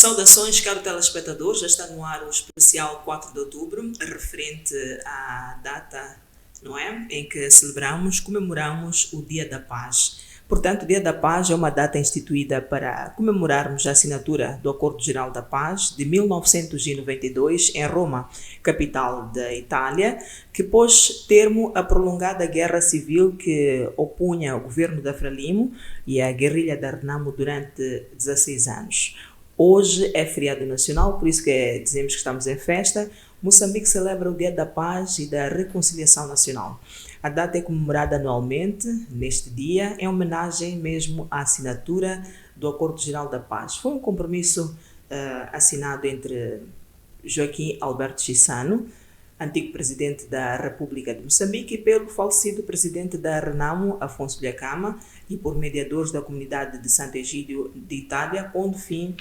Saudações, caro telespectador, já está no ar o especial 4 de outubro, referente à data, não é? Em que comemoramos o Dia da Paz. Portanto, o Dia da Paz é uma data instituída para comemorarmos a assinatura do Acordo Geral da Paz de 1992 em Roma, capital da Itália, que pôs termo à prolongada guerra civil que opunha o governo da Frelimo e a guerrilha da Renamo durante 16 anos. Hoje é feriado nacional, por isso que dizemos que estamos em festa. Moçambique celebra o Dia da Paz e da Reconciliação Nacional. A data é comemorada anualmente, neste dia, em homenagem mesmo à assinatura do Acordo Geral da Paz. Foi um compromisso assinado entre Joaquim Alberto Chissano, antigo presidente da República de Moçambique, e pelo falecido presidente da Renamo, Afonso Dhlakama, e por mediadores da comunidade de Santo Egídio de Itália, pondo fim,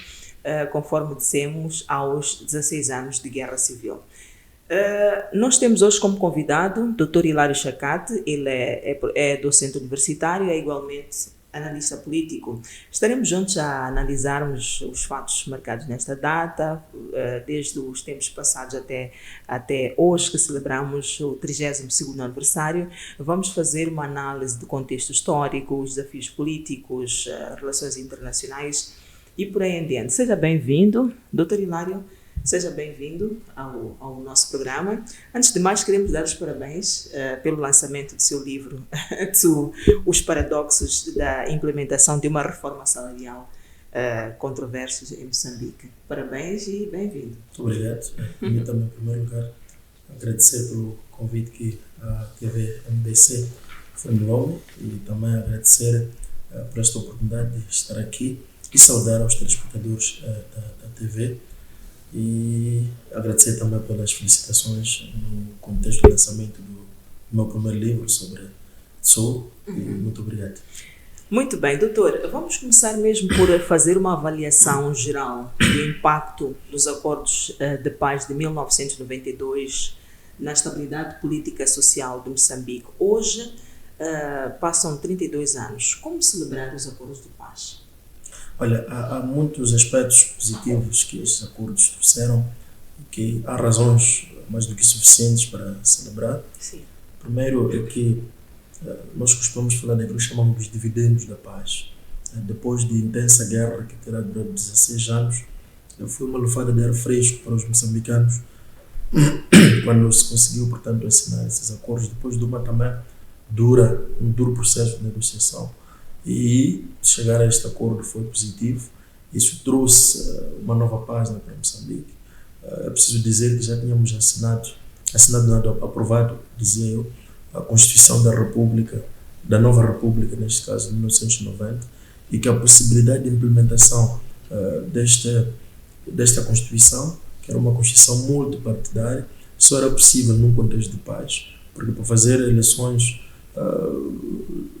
conforme dissemos, aos 16 anos de guerra civil. Nós temos hoje como convidado o Dr. Hilário Chacate. Ele é docente universitário, é igualmente analista político. Estaremos juntos a analisarmos os fatos marcados nesta data, desde os tempos passados até hoje, que celebramos o 32º aniversário. Vamos fazer uma análise do contexto histórico, os desafios políticos, relações internacionais e por aí em diante. Seja bem-vindo, Dr. Hilário. Seja bem-vindo ao nosso programa. Antes de mais, queremos dar os parabéns pelo lançamento do seu livro, Os Paradoxos da Implementação de uma Reforma Salarial Controversos em Moçambique. Parabéns e bem-vindo. Muito obrigado. Eu também, em primeiro lugar, agradecer pelo convite que a TV MBC formulou e também agradecer por esta oportunidade de estar aqui e saudar aos telespectadores da TV. E agradecer também pelas felicitações no contexto do lançamento do meu primeiro livro sobre Tso. Muito obrigado. Muito bem, doutor. Vamos começar mesmo por fazer uma avaliação geral do impacto dos acordos de paz de 1992 na estabilidade política e social de Moçambique. Hoje passam 32 anos. Como celebrar os acordos de paz? Olha, há muitos aspectos positivos que estes acordos trouxeram, que há razões mais do que suficientes para celebrar. Sim. Primeiro é que nós costumamos falar daquilo que chamamos dos dividendos da paz. Depois de intensa guerra que terá durado 16 anos, foi uma lufada de ar fresco para os moçambicanos quando se conseguiu, portanto, assinar esses acordos, depois de um duro processo de negociação. E chegar a este acordo foi positivo. Isso trouxe uma nova página para Moçambique. É preciso dizer que já tínhamos aprovado, dizia eu, a Constituição da nova República, neste caso de 1990, e que a possibilidade de implementação desta Constituição, que era uma Constituição multipartidária, só era possível num contexto de paz, porque para fazer eleições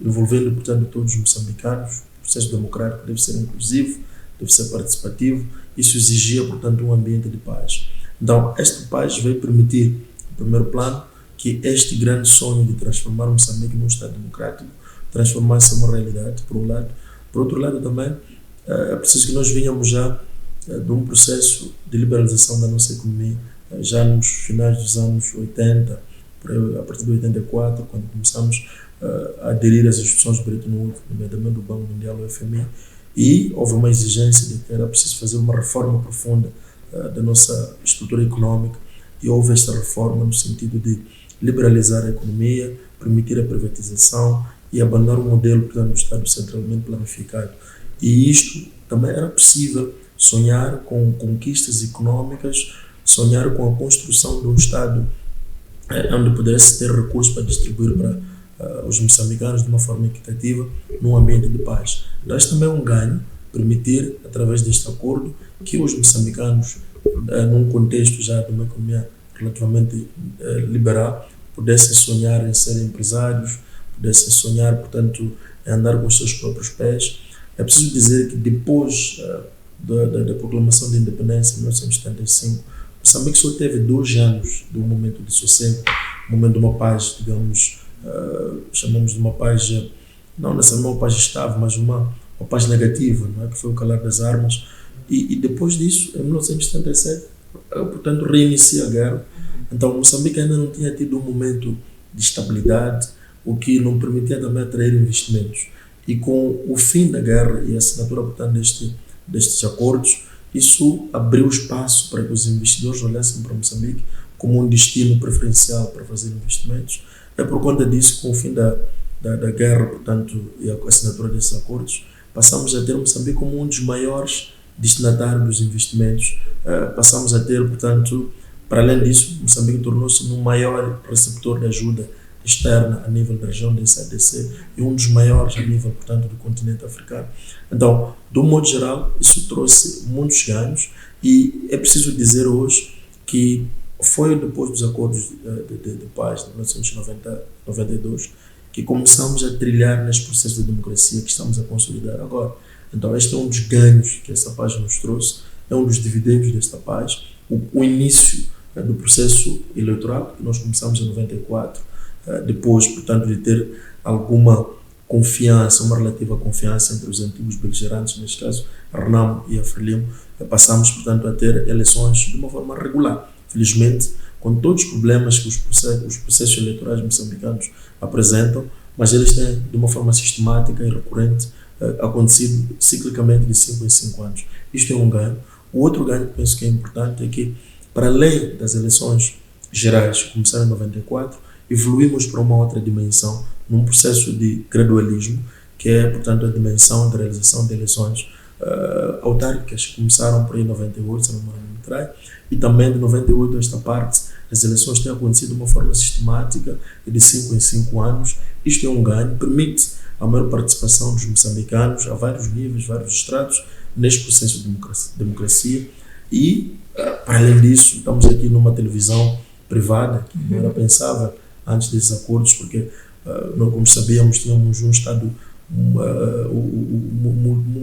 envolvendo, portanto, todos os moçambicanos, o processo democrático deve ser inclusivo, deve ser participativo. Isso exigia, portanto, um ambiente de paz. Então, esta paz veio permitir, em primeiro plano, que este grande sonho de transformar Moçambique num Estado democrático transformasse em uma realidade, por um lado. Por outro lado, também, é preciso que nós venhamos já de um processo de liberalização da nossa economia, já nos finais dos anos 80, a partir de 84, quando começamos a aderir às instituições de Bretton Woods, nomeadamente do Banco Mundial, o FMI, e houve uma exigência de que era preciso fazer uma reforma profunda da nossa estrutura econômica, e houve esta reforma no sentido de liberalizar a economia, permitir a privatização e abandonar o modelo, portanto, do Estado centralmente planificado. E isto também era possível sonhar com conquistas econômicas, sonhar com a construção de um Estado onde pudesse ter recursos para distribuir para os moçambicanos de uma forma equitativa, num ambiente de paz. Então, este também é um ganho, permitir, através deste acordo, que os moçambicanos, num contexto já de uma economia relativamente liberal, pudessem sonhar em ser empresários, pudessem sonhar, portanto, em andar com os seus próprios pés. É preciso dizer que depois da proclamação de independência em 1975, Moçambique só teve 2 anos de um momento de sossego, um momento de uma paz, digamos, chamamos de uma paz, não necessariamente uma paz estável, mas uma paz negativa, não é? Que foi o calar das armas, E depois disso, em 1977, portanto, reinicia a guerra. Então, Moçambique ainda não tinha tido um momento de estabilidade, o que não permitia também atrair investimentos. E com o fim da guerra e a assinatura, portanto, destes acordos, isso abriu espaço para que os investidores olhassem para Moçambique como um destino preferencial para fazer investimentos. É por conta disso, com o fim da guerra, portanto, e a assinatura desses acordos, passamos a ter Moçambique como um dos maiores destinatários dos investimentos. Passamos a ter, portanto, para além disso, Moçambique tornou-se no maior receptor de ajuda externa a nível da região da SADC e um dos maiores a nível, portanto, do continente africano. Então, de um modo geral, isso trouxe muitos ganhos e é preciso dizer hoje que foi depois dos acordos de paz de 1992 que começamos a trilhar neste processo de democracia que estamos a consolidar agora. Então, este é um dos ganhos que essa paz nos trouxe, é um dos dividendos desta paz, o início do processo eleitoral, que nós começamos em 94, depois, portanto, de ter alguma confiança, uma relativa confiança entre os antigos beligerantes, neste caso, a Renamo e a Frelimo, passamos, portanto, a ter eleições de uma forma regular. Felizmente, com todos os problemas que os processos eleitorais moçambicanos apresentam, mas eles têm, de uma forma sistemática e recorrente, acontecido ciclicamente de 5 em 5 anos. Isto é um ganho. O outro ganho que penso que é importante é que, para além das eleições gerais que começaram em 94, evoluímos para uma outra dimensão, num processo de gradualismo, que é, portanto, a dimensão da realização de eleições autárquicas, que começaram por aí em 98, se não me trai, e também de 98 a esta parte, as eleições têm acontecido de uma forma sistemática e de 5 em 5 anos. Isto é um ganho, permite a maior participação dos moçambicanos a vários níveis, vários estratos, neste processo de democracia. E, para além disso, estamos aqui numa televisão privada, que não era pensável antes desses acordos, porque nós, como sabíamos, tínhamos um Estado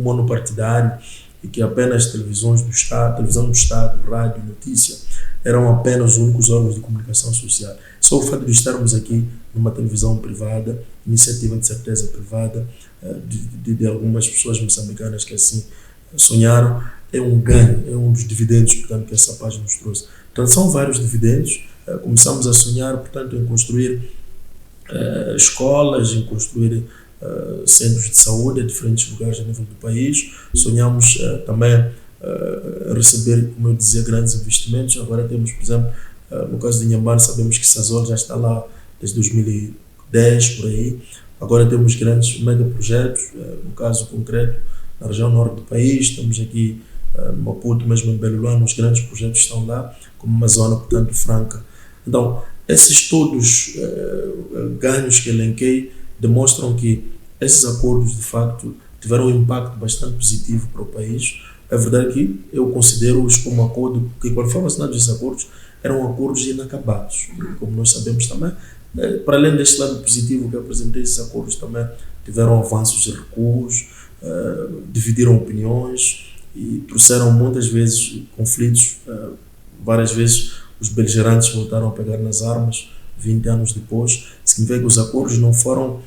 monopartidário e que apenas televisões do Estado, televisão do Estado, rádio, notícia, eram apenas os únicos órgãos de comunicação social. Só o fato de estarmos aqui numa televisão privada, iniciativa de certeza privada, de algumas pessoas moçambicanas que assim sonharam, é um ganho, é um dos dividendos, portanto, que essa página nos trouxe. Portanto, são vários dividendos. Começamos a sonhar, portanto, em construir escolas, em construir centros de saúde em diferentes lugares a nível do país. Sonhamos também receber, como eu dizia, grandes investimentos. Agora temos, por exemplo, no caso de Inhambane, sabemos que Sazol já está lá desde 2010, por aí. Agora temos grandes megaprojetos, no caso concreto, na região norte do país, estamos aqui no Maputo, mesmo em Beluano, os grandes projetos estão lá, como uma zona, portanto, franca. Então, esses todos ganhos que elenquei demonstram que esses acordos, de facto, tiveram um impacto bastante positivo para o país. É verdade que eu considero-os como acordo, que quando foram assinados esses acordos, eram acordos inacabados, porque, como nós sabemos também, para além deste lado positivo que eu apresentei, esses acordos também tiveram avanços e recuos, dividiram opiniões e trouxeram muitas vezes conflitos. Várias vezes os beligerantes voltaram a pegar nas armas 20 anos depois. Significa que os acordos não foram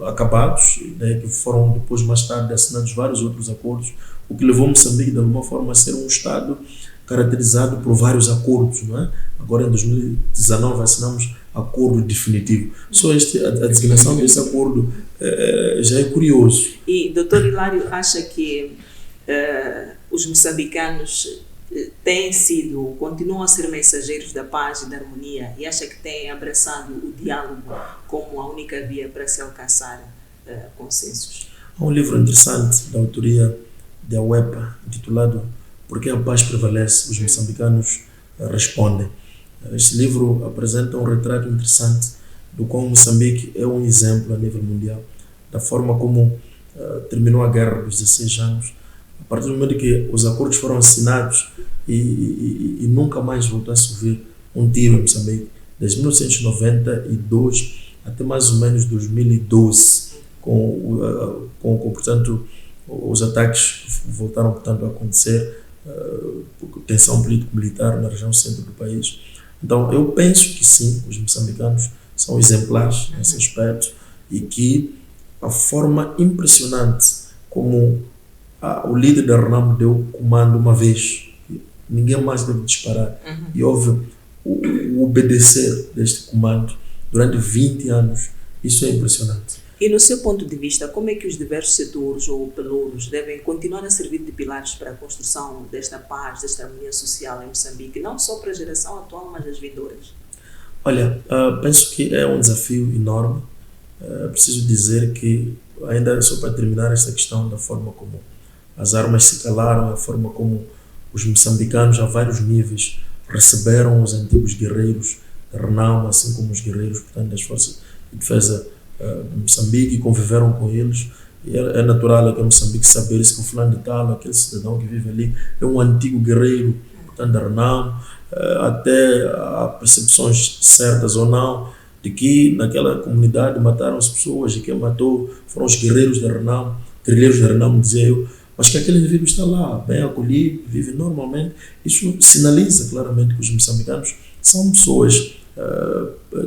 acabados, né, que foram depois, mais tarde, assinados vários outros acordos, o que levou Moçambique de alguma forma a ser um Estado caracterizado por vários acordos, não é? Agora em 2019 assinamos acordo definitivo. Só a designação desse acordo já é curioso. E Dr. Hilário acha que os moçambicanos continuam a ser mensageiros da paz e da harmonia, e acha que têm abraçado o diálogo como a única via para se alcançar consensos? Há um livro interessante da autoria de Awepa, intitulado Por que a Paz Prevalece? Os Moçambicanos Respondem. Este livro apresenta um retrato interessante do como Moçambique é um exemplo a nível mundial, da forma como terminou a guerra dos 16 anos, a partir do momento que os acordos foram assinados e nunca mais voltou a se ouvir um tiro em Moçambique, desde 1992 até mais ou menos 2012, portanto, os ataques voltaram, portanto, a acontecer, tensão político-militar na região centro do país. Então, eu penso que sim, os moçambicanos são exemplares nesse aspecto, e que a forma impressionante como o líder da Renamo deu comando uma vez, ninguém mais deve disparar. E houve o obedecer deste comando durante 20 anos. Isso é impressionante. E no seu ponto de vista, como é que os diversos setores ou pelouros devem continuar a servir de pilares para a construção desta paz, desta harmonia social em Moçambique, não só para a geração atual, mas as vindouras? Olha, penso que é um desafio enorme. Preciso dizer que, ainda só para terminar esta questão da forma como as armas se calaram, a forma como os moçambicanos a vários níveis receberam os antigos guerreiros da Renamo, assim como os guerreiros, portanto, das forças de defesa de Moçambique, e conviveram com eles. E é natural aqui em Moçambique saber se o fulano de tal, aquele cidadão que vive ali, é um antigo guerreiro, portanto, da Renamo. Até há percepções certas ou não de que naquela comunidade mataram-se pessoas e quem matou foram os guerreiros da Renamo, guerreiros da Renamo, dizia eu, mas que aquele indivíduo está lá, bem acolhido, vive normalmente. Isso sinaliza claramente que os moçambicanos são pessoas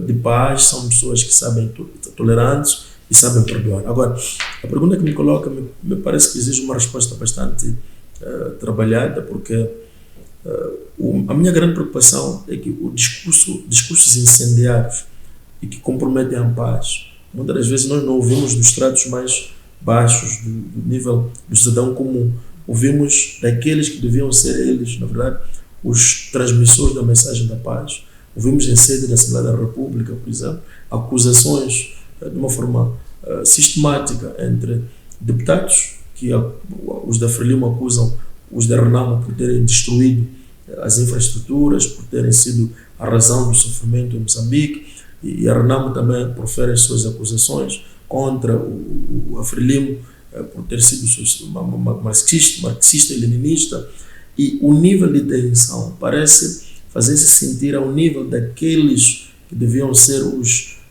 de paz, são pessoas que sabem tolerantes e sabem perdoar. Agora, a pergunta que me coloca me parece que exige uma resposta bastante trabalhada, porque a minha grande preocupação é que discursos incendiários e que comprometem a paz, muitas das vezes nós não ouvimos dos estratos mais baixos, do nível do cidadão comum. Ouvimos daqueles que deviam ser eles, na verdade, os transmissores da mensagem da paz. Ouvimos em sede da Assembleia da República, por exemplo, acusações de uma forma sistemática entre deputados, que os da Frelimo acusam os da Renamo por terem destruído as infraestruturas, por terem sido a razão do sofrimento em Moçambique, e a Renamo também profere as suas acusações contra a Frelimo por ter sido marxista e leninista, e o nível de tensão parece fazer-se sentir ao nível daqueles que deviam ser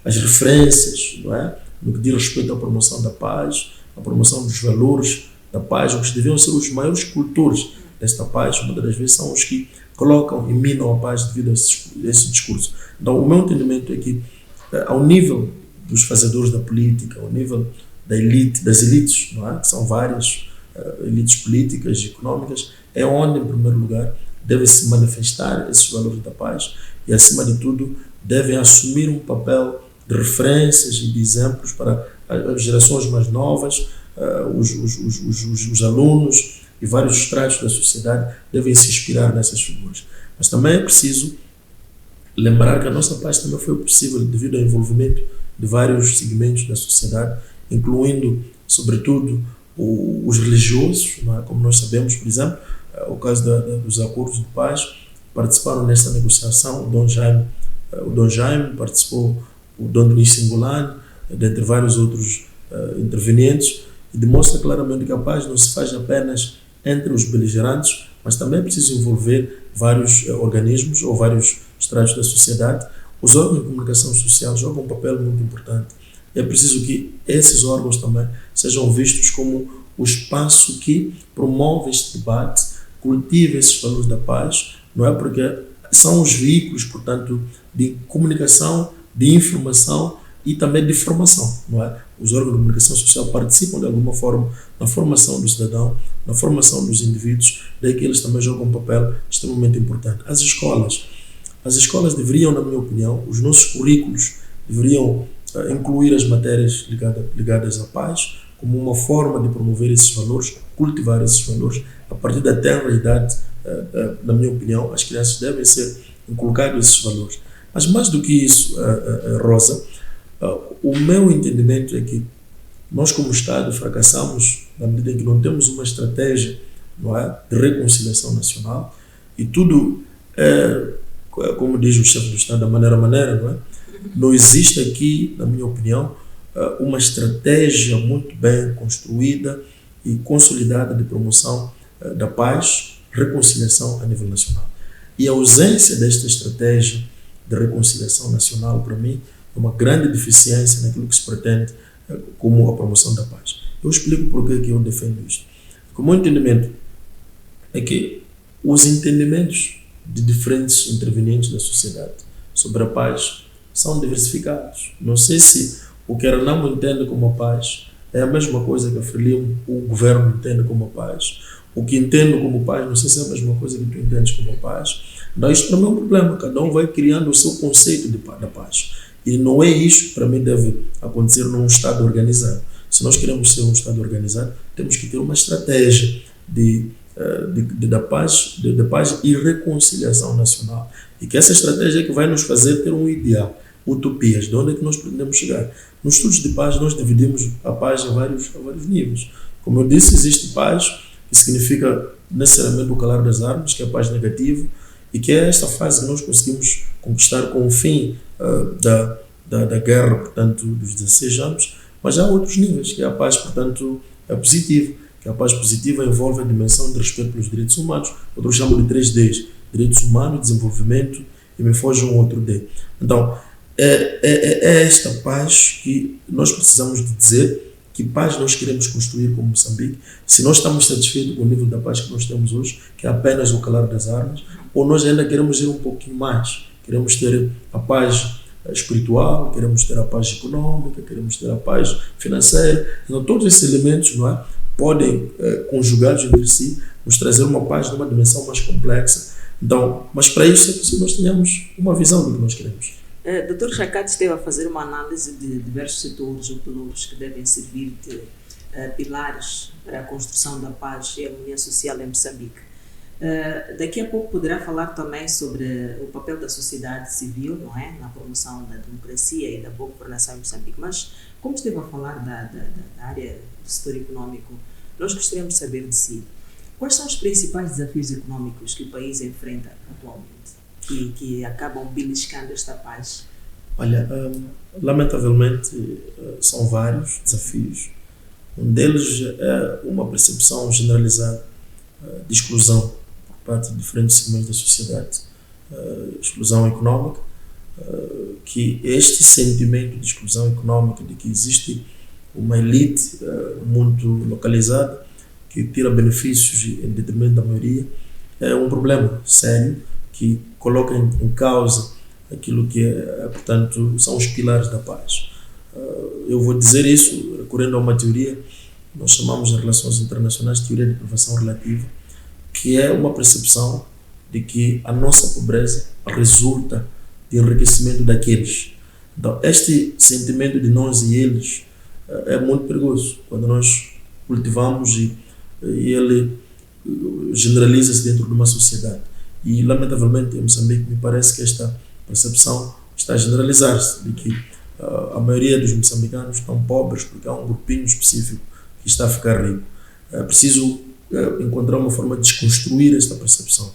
as referências, não é? No que diz respeito à promoção da paz, à promoção dos valores da paz, os que deviam ser os maiores cultores desta paz, muitas das vezes são os que colocam e minam a paz devido a esse discurso. Então, o meu entendimento é que, ao nível dos fazedores da política, ao nível da elite, das elites, não é? Que são várias elites políticas e económicas, é onde, em primeiro lugar, devem se manifestar esses valores da paz e, acima de tudo, devem assumir um papel de referências e de exemplos para as gerações mais novas, os alunos e vários estratos da sociedade devem se inspirar nessas figuras. Mas também é preciso lembrar que a nossa paz também foi possível devido ao envolvimento de vários segmentos da sociedade, incluindo, sobretudo, os religiosos, não é? Como nós sabemos, por exemplo, o caso dos acordos de paz, participaram nesta negociação o Dom Jaime participou, o Dom Denis Singolani, dentre vários outros intervenientes, e demonstra claramente que a paz não se faz apenas entre os beligerantes, mas também é preciso envolver vários organismos ou vários estratos da sociedade. Os órgãos de comunicação social jogam um papel muito importante. É preciso que esses órgãos também sejam vistos como o espaço que promove este debate, cultiva esses valores da paz, não é? Porque são os veículos, portanto, de comunicação, de informação e também de formação, não é? Os órgãos de comunicação social participam de alguma forma na formação do cidadão, na formação dos indivíduos, daí que eles também jogam um papel extremamente importante. As escolas deveriam, na minha opinião, os nossos currículos deveriam incluir as matérias ligadas à paz como uma forma de promover esses valores, cultivar esses valores. A partir da tenra idade, na minha opinião, as crianças devem ser inculcados esses valores. Mas mais do que isso, Rosa, o meu entendimento é que nós como Estado fracassamos na medida em que não temos uma estratégia, não é, de reconciliação nacional, e tudo é, como diz o chefe do Estado, da maneira, não é? Não existe aqui, na minha opinião, uma estratégia muito bem construída e consolidada de promoção da paz, reconciliação a nível nacional. E a ausência desta estratégia de reconciliação nacional, para mim, é uma grande deficiência naquilo que se pretende como a promoção da paz. Eu explico por que eu defendo isto. O meu entendimento é que os entendimentos de diferentes intervenientes da sociedade sobre a paz são diversificados. Não sei se o que a Renamo entende como a paz é a mesma coisa que a Frelimo, o governo entende como paz. O que entendo como paz, não sei se é a mesma coisa que tu entendes como paz. Então, isto para mim é um problema. Cada um vai criando o seu conceito da paz. E não é isso, para mim, deve acontecer num Estado organizado. Se nós queremos ser um Estado organizado, temos que ter uma estratégia de paz e reconciliação nacional. E que essa estratégia é que vai nos fazer ter um ideal, utopias, de onde é que nós pretendemos chegar. Nos estudos de paz, nós dividimos a paz a vários níveis. Como eu disse, existe paz, que significa necessariamente o calar das armas, que é a paz negativa, e que é esta fase que nós conseguimos conquistar com o fim da guerra, portanto, dos 16 anos, mas há outros níveis, que é a paz, portanto, é positiva, que a paz positiva envolve a dimensão de respeito pelos direitos humanos, outros chamam de 3Ds, direitos humanos, desenvolvimento, e me foge um outro D. Então, é esta paz que nós precisamos de dizer que paz nós queremos construir como Moçambique, se nós estamos satisfeitos com o nível da paz que nós temos hoje, que é apenas o calar das armas, ou nós ainda queremos ir um pouquinho mais, queremos ter a paz espiritual, queremos ter a paz econômica, queremos ter a paz financeira. Então, todos esses elementos, não é, podem, conjugados entre si, nos trazer uma paz numa dimensão mais complexa. Então, mas para isso é preciso nós tenhamos uma visão do que nós queremos. Dr. Jacate esteve a fazer uma análise de diversos setores ou pilares que devem servir de pilares para a construção da paz e a harmonia social em Moçambique. Daqui a pouco poderá falar também sobre o papel da sociedade civil, não é, na promoção da democracia e da boa governação em Moçambique. Mas, como esteve a falar da área do setor econômico, nós gostaríamos de saber de si quais são os principais desafios econômicos que o país enfrenta atualmente, que acabam beliscando esta paz? Olha, lamentavelmente são vários desafios. Um deles é uma percepção generalizada de exclusão por parte de diferentes segmentos da sociedade, exclusão económica, que este sentimento de exclusão económica, de que existe uma elite muito localizada que tira benefícios em detrimento da maioria, é um problema sério que coloca em causa aquilo que portanto, são os pilares da paz. Eu vou dizer isso recorrendo a uma teoria, nós chamamos em relações internacionais de teoria de privação relativa, que é uma percepção de que a nossa pobreza resulta de enriquecimento daqueles. Então, este sentimento de nós e eles é muito perigoso quando nós cultivamos e ele generaliza-se dentro de uma sociedade. E, lamentavelmente, em Moçambique, me parece que esta percepção está a generalizar-se, de que a maioria dos moçambicanos estão pobres porque há um grupinho específico que está a ficar rico. É preciso encontrar uma forma de desconstruir esta percepção.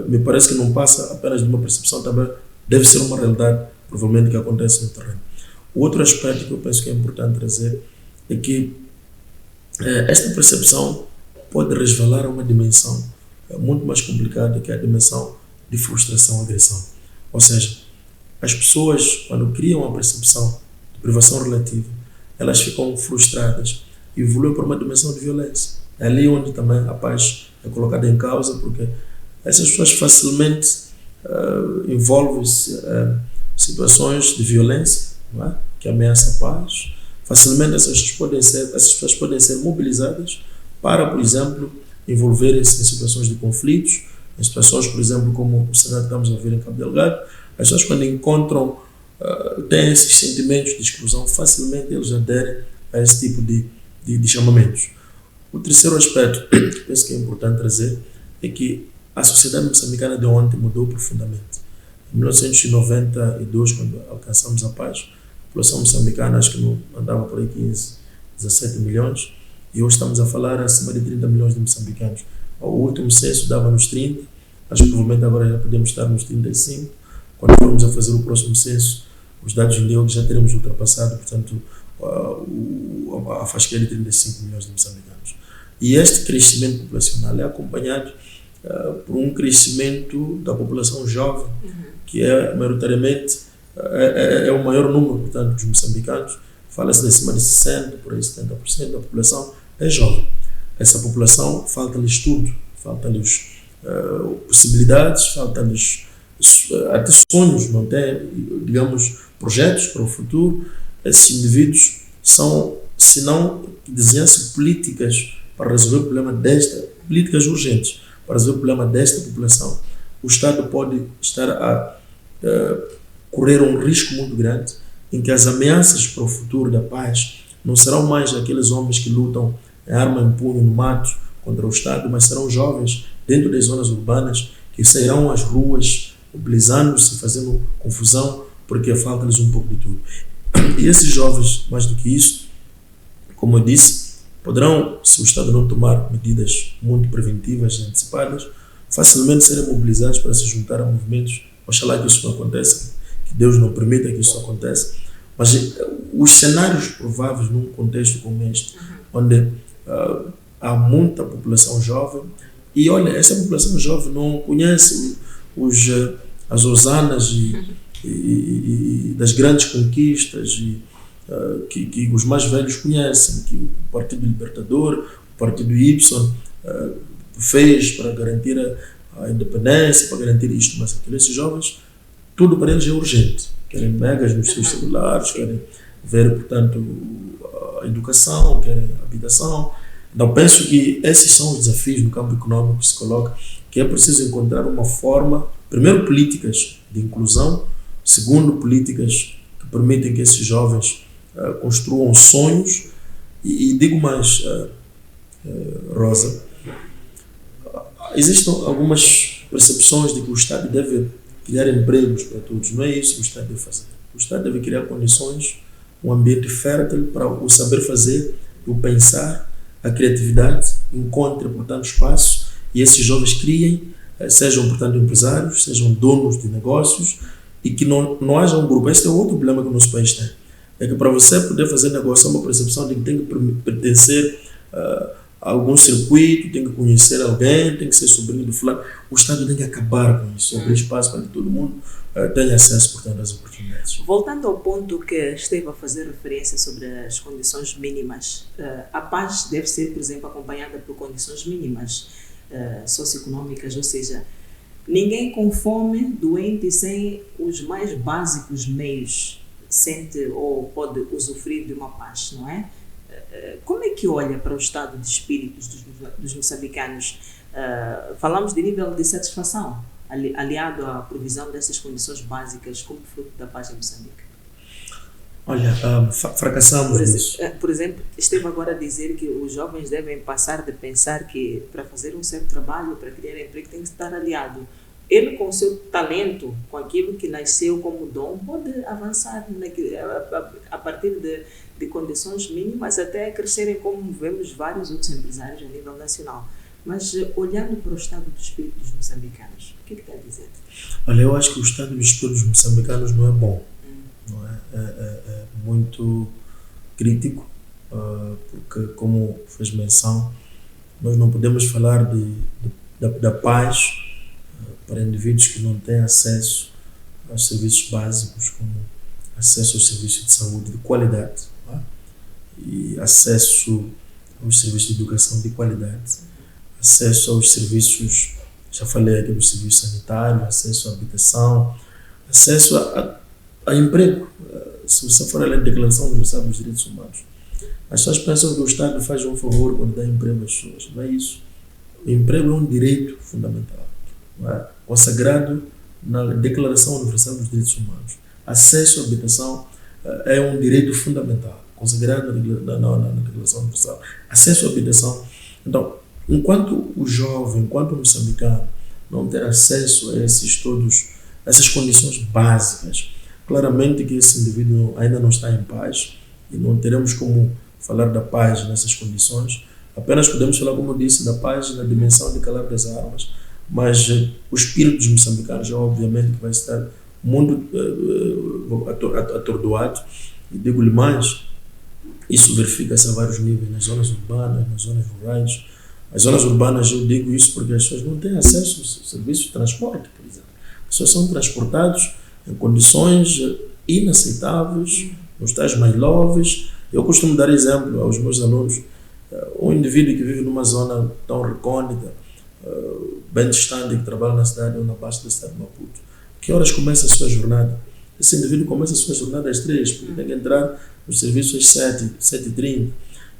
Me parece que não passa apenas de uma percepção, também deve ser uma realidade, provavelmente, que acontece no terreno. O outro aspecto que eu penso que é importante trazer é que esta percepção pode resvalar a uma dimensão muito mais complicada, que é a dimensão de frustração e agressão. Ou seja, as pessoas, quando criam a percepção de privação relativa, elas ficam frustradas e evoluem para uma dimensão de violência. É ali onde também a paz é colocada em causa, porque essas pessoas facilmente envolvem-se em situações de violência, não é? Que ameaçam a paz. Facilmente essas pessoas podem ser mobilizadas para, por exemplo, envolverem-se em situações de conflitos, em situações, por exemplo, como o cenário que estamos a ver em Cabo Delgado. As pessoas, quando encontram, têm esses sentimentos de exclusão, facilmente eles aderem a esse tipo de chamamentos. O terceiro aspecto que penso que é importante trazer é que a sociedade moçambicana de ontem mudou profundamente. Em 1992, quando alcançamos a paz, a população moçambicana acho que andava por aí 15, 17 milhões, e hoje estamos a falar acima de 30 milhões de moçambicanos. O último censo dava nos 30, acho que provavelmente agora já podemos estar nos 35. Quando formos a fazer o próximo censo, os dados indicam que já teremos ultrapassado, portanto, a fasquia de 35 milhões de moçambicanos. E este crescimento populacional é acompanhado por um crescimento da população jovem, que é maioritariamente é o maior número, portanto, dos moçambicanos. Fala-se de acima de 60%, por aí 70% da população é jovem. Essa população falta-lhe estudo, falta-lhes possibilidades, falta-lhes até sonhos, não tem, digamos, projetos para o futuro. Esses indivíduos são se não desenhasse políticas para resolver o problema políticas urgentes para resolver o problema desta população, o Estado pode estar a correr um risco muito grande em que as ameaças para o futuro da paz não serão mais aqueles homens que lutam em arma em punho no mato contra o Estado, mas serão jovens dentro das zonas urbanas que sairão às ruas mobilizando-se, fazendo confusão, porque falta-lhes um pouco de tudo. E esses jovens, mais do que isso, como eu disse, poderão, se o Estado não tomar medidas muito preventivas e antecipadas, facilmente serem mobilizados para se juntar a movimentos. Oxalá que isso não aconteça, que Deus não permita que isso aconteça. Mas os cenários prováveis num contexto como este, onde há muita população jovem, e olha, essa população jovem não conhece as hosanas e das grandes conquistas que os mais velhos conhecem, que o Partido Libertador, o Partido Y fez para garantir a independência, para garantir isto, mas aquilo. Esses jovens, tudo para eles é urgente. Querem megas nos seus celulares, querem ver, portanto, a educação, querem a habitação. Então, penso que esses são os desafios no campo econômico que se coloca, que é preciso encontrar uma forma, primeiro, políticas de inclusão, segundo, políticas que permitem que esses jovens construam sonhos e digo mais, Rosa, existem algumas percepções de que o Estado deve criar empregos para todos. Não é isso que o Estado deve fazer. O Estado deve criar condições, um ambiente fértil para o saber fazer, o pensar, a criatividade, encontre, portanto, espaço e esses jovens criem, sejam, portanto, empresários, sejam donos de negócios e que não haja um grupo. Este é outro problema que o nosso país tem. É que para você poder fazer negócio, há uma percepção de que tem que pertencer a algum circuito, tem que conhecer alguém, tem que ser sobrinho do fulano. O Estado tem que acabar com isso, abrir espaço para que todo mundo tenha acesso, portanto, às oportunidades. Voltando ao ponto que esteve a fazer referência sobre as condições mínimas, a paz deve ser, por exemplo, acompanhada por condições mínimas socioeconômicas, ou seja, ninguém com fome, doente e sem os mais básicos meios sente ou pode usufruir de uma paz, não é? Como é que olha para o estado de espíritos dos moçambicanos? Falamos de nível de satisfação, aliado à provisão dessas condições básicas como fruto da paz em Moçambique. Olha, fracassamos nisso. Por exemplo, esteve agora a dizer que os jovens devem passar de pensar que para fazer um certo trabalho, para criar emprego, tem que estar aliado. Ele, com o seu talento, com aquilo que nasceu como dom, pode avançar a partir de condições mínimas até crescerem, como vemos vários outros empresários a nível nacional. Mas olhando para o estado do espírito dos moçambicanos, o que está a dizer? Olha, eu acho que o estado do espírito dos moçambicanos não é bom. Não é? É muito crítico, porque, como fez menção, nós não podemos falar da paz para indivíduos que não têm acesso aos serviços básicos, como acesso aos serviços de saúde de qualidade, e acesso aos serviços de educação de qualidade, acesso aos serviços, já falei aqui do serviço sanitário, acesso à habitação, acesso a emprego. Se você for além da Declaração Universal dos Direitos Humanos, as pessoas pensam que o Estado faz um favor quando dá emprego às pessoas. Não é isso. O emprego é um direito fundamental, consagrado na Declaração Universal dos Direitos Humanos. Acesso à habitação é um direito fundamental, consagrado na Declaração Universal. Acesso à habitação. Então, enquanto o jovem, enquanto o moçambicano não ter acesso a essas condições básicas, claramente que esse indivíduo ainda não está em paz e não teremos como falar da paz nessas condições. Apenas podemos falar, como eu disse, da paz na dimensão de calar das armas, mas o espírito dos moçambicanos obviamente que vai estar muito atordoado. E digo-lhe mais, isso verifica-se a vários níveis, nas zonas urbanas, nas zonas rurais. As zonas urbanas, eu digo isso porque as pessoas não têm acesso aos serviços de transporte, por exemplo. As pessoas são transportadas em condições inaceitáveis, nos tais mais lóveis. Eu costumo dar exemplo aos meus alunos, um indivíduo que vive numa zona tão recôndita, bem distante, que trabalha na cidade ou na baixa da cidade de Maputo, que horas começa a sua jornada? esse indivíduo começa a sua jornada às 3, porque tem que entrar no serviço às 7h30.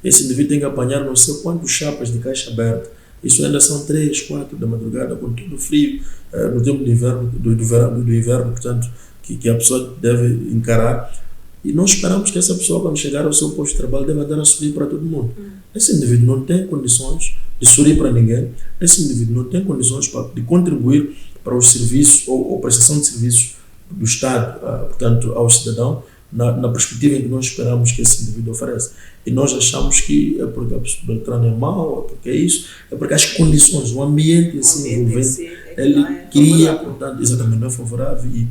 Esse indivíduo tem que apanhar não sei quantos chapas de caixa aberta. Isso ainda são 3, 4 da madrugada, com todo o frio, no tempo de inverno, do inverno, portanto, que a pessoa deve encarar. E nós esperamos que essa pessoa, quando chegar ao seu posto de trabalho, deva dar a sorrir para todo mundo. Esse indivíduo não tem condições de sorrir para ninguém. Esse indivíduo não tem condições de contribuir para os serviços ou prestação de serviços do Estado, portanto, ao cidadão, na perspectiva em que nós esperamos que esse indivíduo ofereça. E nós achamos que é porque a pessoa Beltrano é mau, é porque é isso, é porque as condições, o ambiente em si envolvente, ele cria, portanto, exatamente, não é favorável. E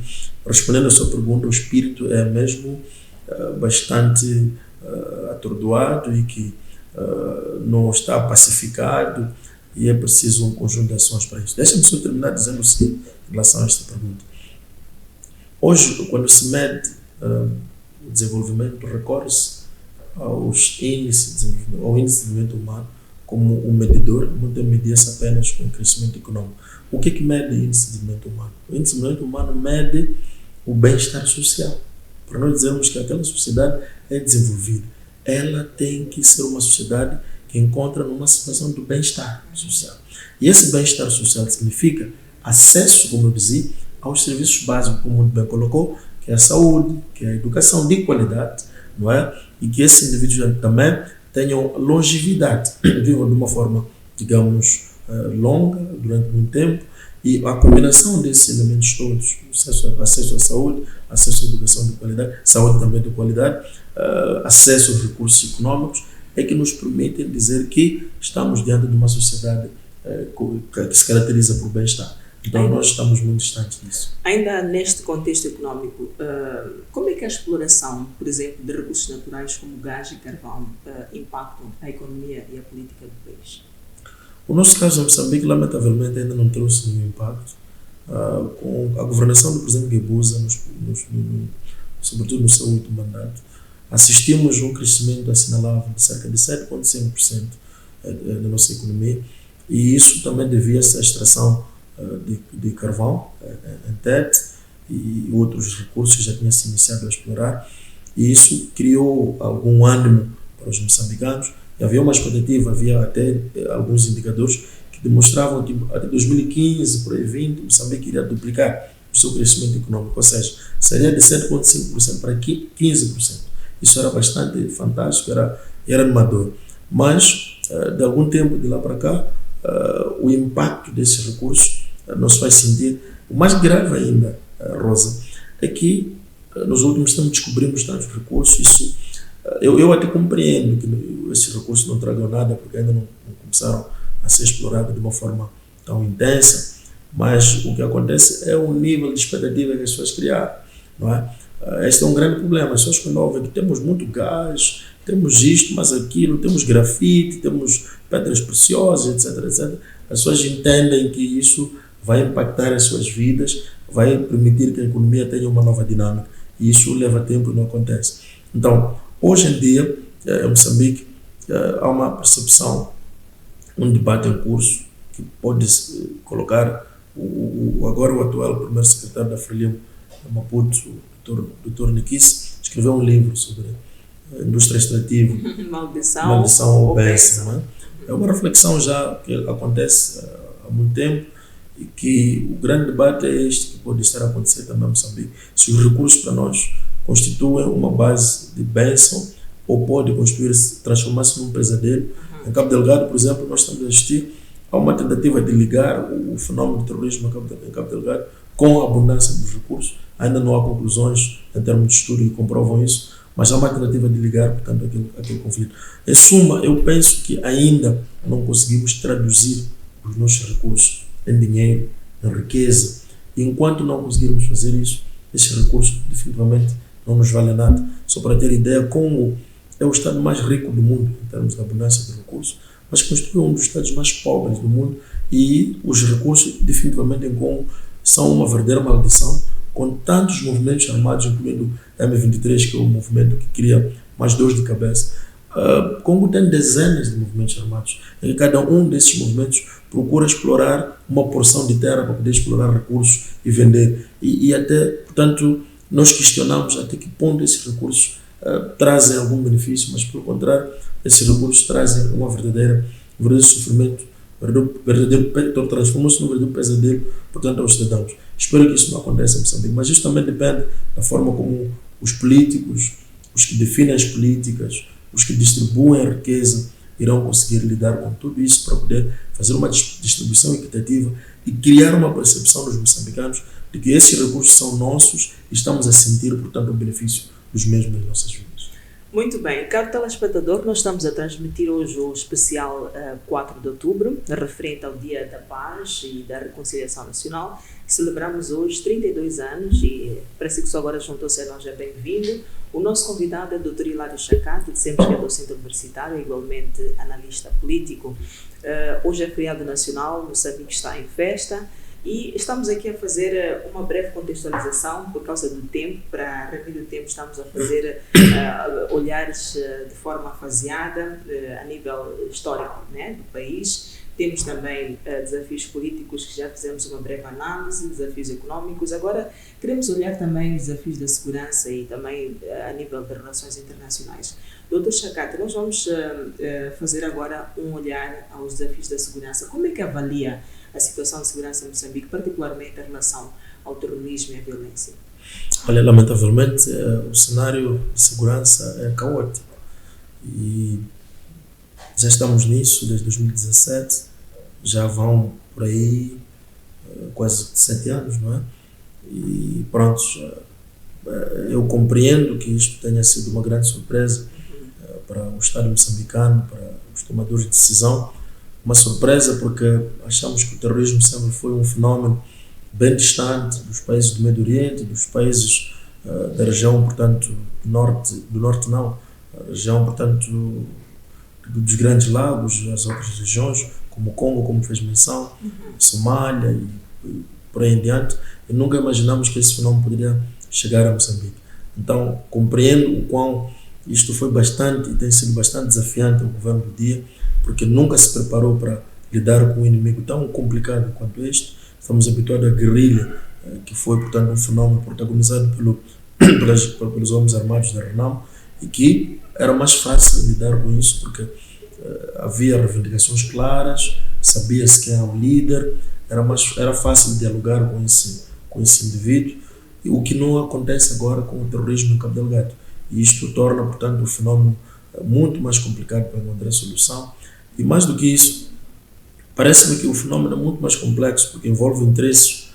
respondendo a sua pergunta, o espírito é mesmo bastante atordoado e que não está pacificado, e é preciso um conjunto de ações para isso. Deixa-me só terminar dizendo o seguinte em relação a esta pergunta. Hoje, quando se mede o desenvolvimento, recorre-se ao índice de desenvolvimento humano como um medidor, não tem medir-se apenas com o crescimento econômico. O que é que mede o índice de desenvolvimento humano? O índice de desenvolvimento humano mede o bem-estar social. Para nós dizermos que aquela sociedade é desenvolvida, ela tem que ser uma sociedade que encontra numa situação do bem-estar social. E esse bem-estar social significa acesso, como eu dizia, aos serviços básicos, como muito bem colocou, que é a saúde, que é a educação de qualidade, não é? E que esses indivíduos também tenham longevidade, vivam de uma forma, digamos, longa, durante muito tempo, e a combinação desses elementos todos, acesso à saúde, acesso à educação de qualidade, saúde também de qualidade, acesso aos recursos econômicos, é que nos permitem dizer que estamos diante de uma sociedade que se caracteriza por bem-estar. Então nós estamos muito distantes disso. Ainda neste contexto econômico, como é que a exploração, por exemplo, de recursos naturais como gás e carvão impactam a economia e a política do país? O nosso caso em Moçambique, lamentavelmente, ainda não trouxe nenhum impacto. Com a governação do presidente Guebuza, sobretudo no seu último mandato, assistimos a um crescimento assinalável de cerca de 7,5% da nossa economia, e isso também devia-se à extração de carvão em Tete e outros recursos que já tinham se iniciado a explorar, e isso criou algum ânimo para os moçambicanos. E havia uma expectativa, havia até alguns indicadores que demonstravam que até 2015, por aí 20, Moçambique iria duplicar o seu crescimento econômico, ou seja, seria de 7,5% para 15%. Isso era bastante fantástico, era animador. Mas, de algum tempo de lá para cá, o impacto desses recursos nos faz sentir. O mais grave ainda, Rosa, é que nos últimos tempos descobrimos tantos recursos. Isso, eu até compreendo que esses recursos não tragam nada, porque ainda não começaram a ser explorados de uma forma tão intensa, mas o que acontece é o nível de expectativa que as pessoas criaram, não é? Este é um grande problema. As pessoas quando ouvem que temos muito gás, temos isto, mas aquilo, temos grafite, temos pedras preciosas, etc, etc. As pessoas entendem que isso vai impactar as suas vidas, vai permitir que a economia tenha uma nova dinâmica, e isso leva tempo e não acontece. Então, hoje em dia, em Moçambique, há uma percepção, um debate em curso, que pode colocar agora o atual primeiro secretário da Frelimo de Maputo, o Dr. Nikis, escreveu um livro sobre a indústria extrativa, maldição ou bênção. É uma reflexão já que acontece há muito tempo, e que o grande debate é este que pode estar a acontecer também em Moçambique. Se os recursos para nós constituem uma base de bênção ou pode transformar-se num pesadelo. Em Cabo Delgado, por exemplo, nós estamos a assistir a uma tentativa de ligar o fenómeno do terrorismo em Cabo Delgado com a abundância dos recursos. Ainda não há conclusões em termos de estudo que comprovam isso, mas há uma tentativa de ligar, portanto, aquele conflito. Em suma, eu penso que ainda não conseguimos traduzir os nossos recursos em dinheiro, em riqueza. E enquanto não conseguirmos fazer isso, esses recursos definitivamente não nos valem nada. Só para ter ideia, Congo é o estado mais rico do mundo em termos de abundância de recursos, mas constitui um dos estados mais pobres do mundo, e os recursos definitivamente em Congo são uma verdadeira maldição, com tantos movimentos armados, incluindo M23, que é o movimento que cria mais dores de cabeça. Congo tem dezenas de movimentos armados, em que cada um desses movimentos procura explorar uma porção de terra para poder explorar recursos e vender. E até, portanto, nós questionamos até que ponto esses recursos trazem algum benefício, mas pelo contrário, esses recursos trazem um verdadeiro sofrimento, transformam-se num verdadeiro pesadelo, portanto, aos cidadãos. Espero que isso não aconteça em Moçambique, mas isso também depende da forma como os políticos, os que definem as políticas, os que distribuem a riqueza, irão conseguir lidar com tudo isso para poder fazer uma distribuição equitativa e criar uma percepção dos moçambicanos de que esses recursos são nossos e estamos a sentir, portanto, o benefício dos mesmos nas nossas vidas. Muito bem, caro telespectador, nós estamos a transmitir hoje o especial 4 de outubro, referente ao Dia da Paz e da Reconciliação Nacional. Celebramos hoje 32 anos e parece que só agora juntou-se a nós, é bem-vindo. O nosso convidado é o Dr. Hilário Chacate, dissemos que é docente universitário, igualmente analista político. Hoje é feriado nacional, Moçambique está em festa. E estamos aqui a fazer uma breve contextualização por causa do tempo, para remir o tempo estamos a fazer olhares de forma faseada a nível histórico, né, do país. Temos também desafios políticos que já fizemos uma breve análise, desafios económicos. Agora queremos olhar também os desafios da segurança e também a nível de relações internacionais. Dr. Chacate, nós vamos fazer agora um olhar aos desafios da segurança. Como é que avalia a situação de segurança em Moçambique, particularmente em relação ao terrorismo e à violência? Olha, lamentavelmente, o cenário de segurança é caótico e já estamos nisso desde 2017, já vão por aí quase 7 anos, não é? E pronto, eu compreendo que isto tenha sido uma grande surpresa para o Estado moçambicano, para os tomadores de decisão. Uma surpresa porque achamos que o terrorismo sempre foi um fenómeno bem distante dos países do Médio Oriente, dos países da região, portanto, do norte não, a região, portanto, dos Grandes Lagos, as outras regiões, como o Congo, como fez menção, Somália e por aí em diante, e nunca imaginamos que esse fenómeno poderia chegar a Moçambique. Então, compreendo o quão isto foi bastante e tem sido bastante desafiante ao governo do dia, porque nunca se preparou para lidar com um inimigo tão complicado quanto este. Estamos habituados à guerrilha, que foi, portanto, um fenómeno protagonizado pelos homens armados da Renamo, e que era mais fácil lidar com isso, porque havia reivindicações claras, sabia-se quem era o líder, era fácil dialogar com esse indivíduo, e o que não acontece agora com o terrorismo no Cabo Delgado. E isto torna, portanto, o fenómeno muito mais complicado para encontrar solução. E mais do que isso, parece-me que o fenómeno é muito mais complexo, porque envolve interesses,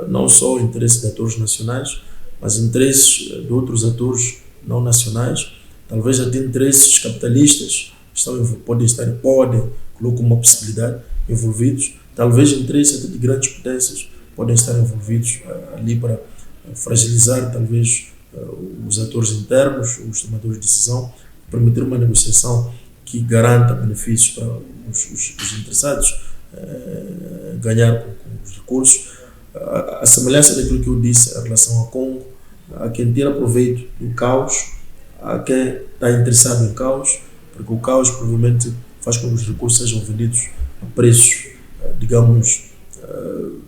não só interesses de atores nacionais, mas interesses de outros atores não nacionais, talvez até interesses capitalistas, coloco uma possibilidade, envolvidos, talvez interesses até de grandes potências podem estar envolvidos ali para fragilizar talvez os atores internos, os tomadores de decisão, permitir uma negociação que garanta benefícios para os interessados, ganhar com os recursos. A semelhança daquilo que eu disse em relação ao Congo, há quem tira proveito do caos, há quem está interessado em caos, porque o caos provavelmente faz com que os recursos sejam vendidos a preços, digamos,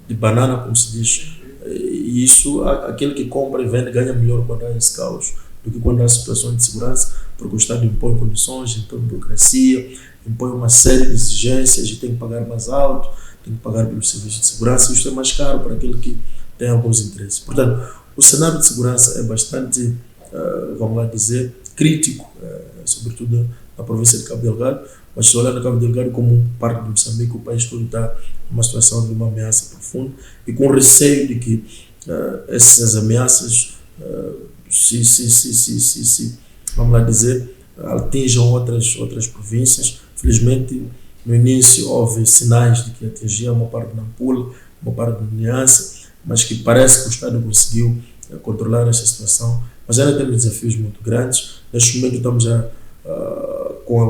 de banana, como se diz. E isso, aquele que compra e vende ganha melhor quando há esse caos do que quando há situações de segurança, porque o Estado impõe condições, impõe burocracia, impõe uma série de exigências e tem que pagar mais alto, tem que pagar pelos serviços de segurança, e isto é mais caro para aquele que tem alguns interesses. Portanto, o cenário de segurança é bastante, vamos lá dizer, crítico, sobretudo na província de Cabo Delgado, mas se olhar na Cabo Delgado como parte de Moçambique, o país todo está numa situação de uma ameaça profunda e com receio de que essas ameaças vamos lá dizer, atinjam outras províncias. Felizmente, no início houve sinais de que atingia uma parte de Nampula, uma parte de Niassa, mas que parece que o Estado conseguiu controlar essa situação. Mas ainda temos desafios muito grandes. Neste momento estamos já com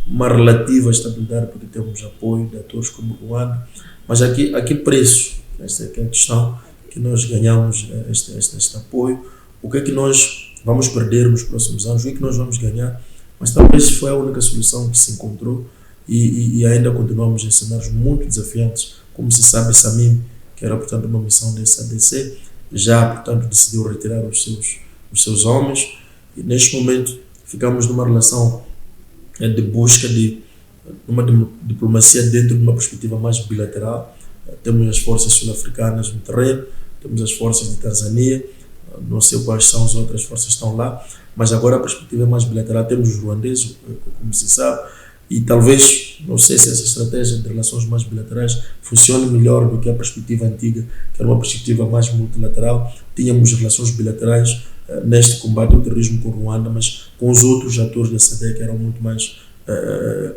uma relativa estabilidade, porque temos apoio de atores como o Ruanda. Mas a que preço? Esta é a questão que nós ganhamos este apoio. O que é que nós vamos perder nos próximos anos? O que é que nós vamos ganhar? Mas talvez foi a única solução que se encontrou e ainda continuamos em cenários muito desafiantes. Como se sabe, SAMIM, que era, portanto, uma missão da SADC, já, portanto, decidiu retirar os seus homens, e neste momento ficamos numa relação de busca de uma diplomacia dentro de uma perspectiva mais bilateral. Temos as forças sul-africanas no terreno, temos as forças de Tanzânia, não sei quais são as outras forças que estão lá, mas agora a perspectiva é mais bilateral. Temos os ruandeses, como se sabe, e talvez, não sei se essa estratégia de relações mais bilaterais funcione melhor do que a perspectiva antiga, que era uma perspectiva mais multilateral. Tínhamos relações bilaterais neste combate ao terrorismo com Ruanda, mas com os outros atores da SADC eram muito mais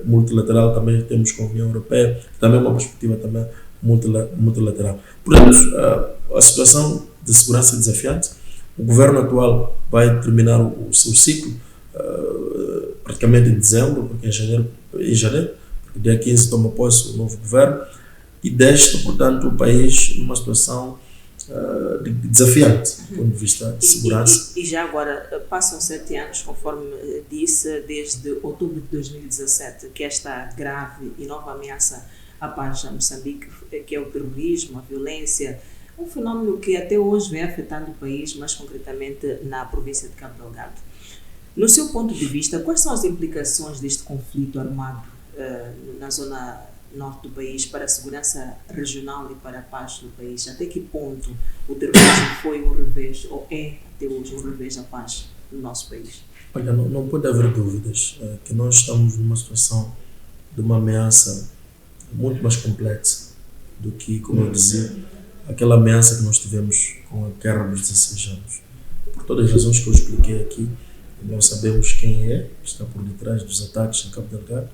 multilateral. Também temos com a União Europeia, que também é uma perspectiva também multilateral. Portanto, a situação de segurança é desafiante. O governo atual vai terminar o seu ciclo praticamente em dezembro, porque em janeiro, porque dia 15 toma posse o novo governo, e deixa, portanto, o país numa situação desafiante do ponto de vista de segurança. E já agora, passam 7 anos, conforme disse, desde outubro de 2017, que esta grave e nova ameaça à paz em Moçambique, que é o terrorismo, a violência, um fenómeno que até hoje vem afetando o país, mais concretamente na província de Cabo Delgado. No seu ponto de vista, quais são as implicações deste conflito armado na zona norte do país para a segurança regional e para a paz do país? Até que ponto o terrorismo foi um revés, ou é até hoje um revés da paz no nosso país? Olha, não pode haver dúvidas que nós estamos numa situação de uma ameaça muito mais complexa do que, como eu dizia, aquela ameaça que nós tivemos com a guerra dos 16 anos. Por todas as razões que eu expliquei aqui, não sabemos quem é que está por detrás dos ataques em Cabo Delgado,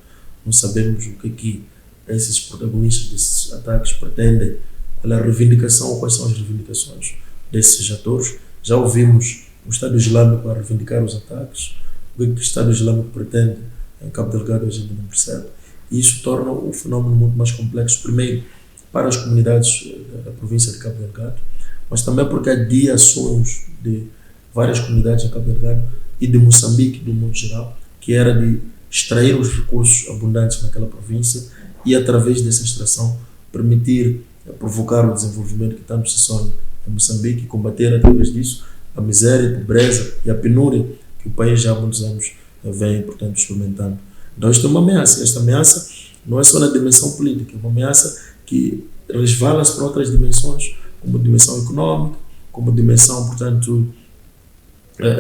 não sabemos o que esses protagonistas desses ataques pretendem, qual é a reivindicação, quais são as reivindicações desses atores. Já ouvimos o Estado Islâmico a reivindicar os ataques, o que o Estado Islâmico pretende em Cabo Delgado a gente não percebe, e isso torna o fenómeno muito mais complexo, primeiro para as comunidades da província de Cabo Delgado, mas também porque adia ações de várias comunidades em Cabo Delgado e de Moçambique, do mundo geral, que era de extrair os recursos abundantes naquela província e, através dessa extração, permitir provocar o desenvolvimento que tanto se sonha em Moçambique e combater, através disso, a miséria, a pobreza e a penúria que o país já há muitos anos vem, portanto, experimentando. Então, isto é uma ameaça. Esta ameaça não é só na dimensão política, é uma ameaça que resvala-se para outras dimensões, como dimensão económica, como dimensão, portanto,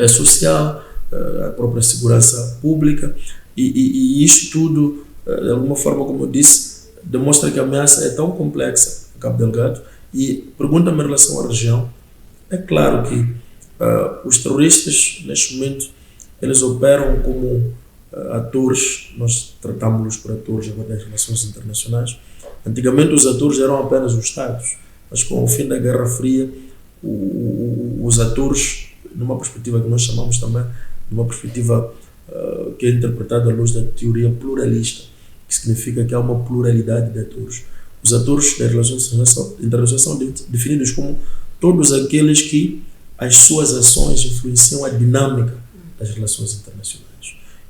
social, a própria segurança pública, e isto tudo, de alguma forma, como eu disse, demonstra que a ameaça é tão complexa em Cabo Delgado. E pergunta-me em relação à região, é claro que os terroristas, neste momento, eles operam como atores, nós tratamos-los por atores agora das relações internacionais. Antigamente os atores eram apenas os Estados, mas com o fim da Guerra Fria, os atores, numa perspectiva que nós chamamos também de uma perspectiva que é interpretada à luz da teoria pluralista, que significa que há uma pluralidade de atores. Os atores das relações internacionais são definidos como todos aqueles que as suas ações influenciam a dinâmica das relações internacionais.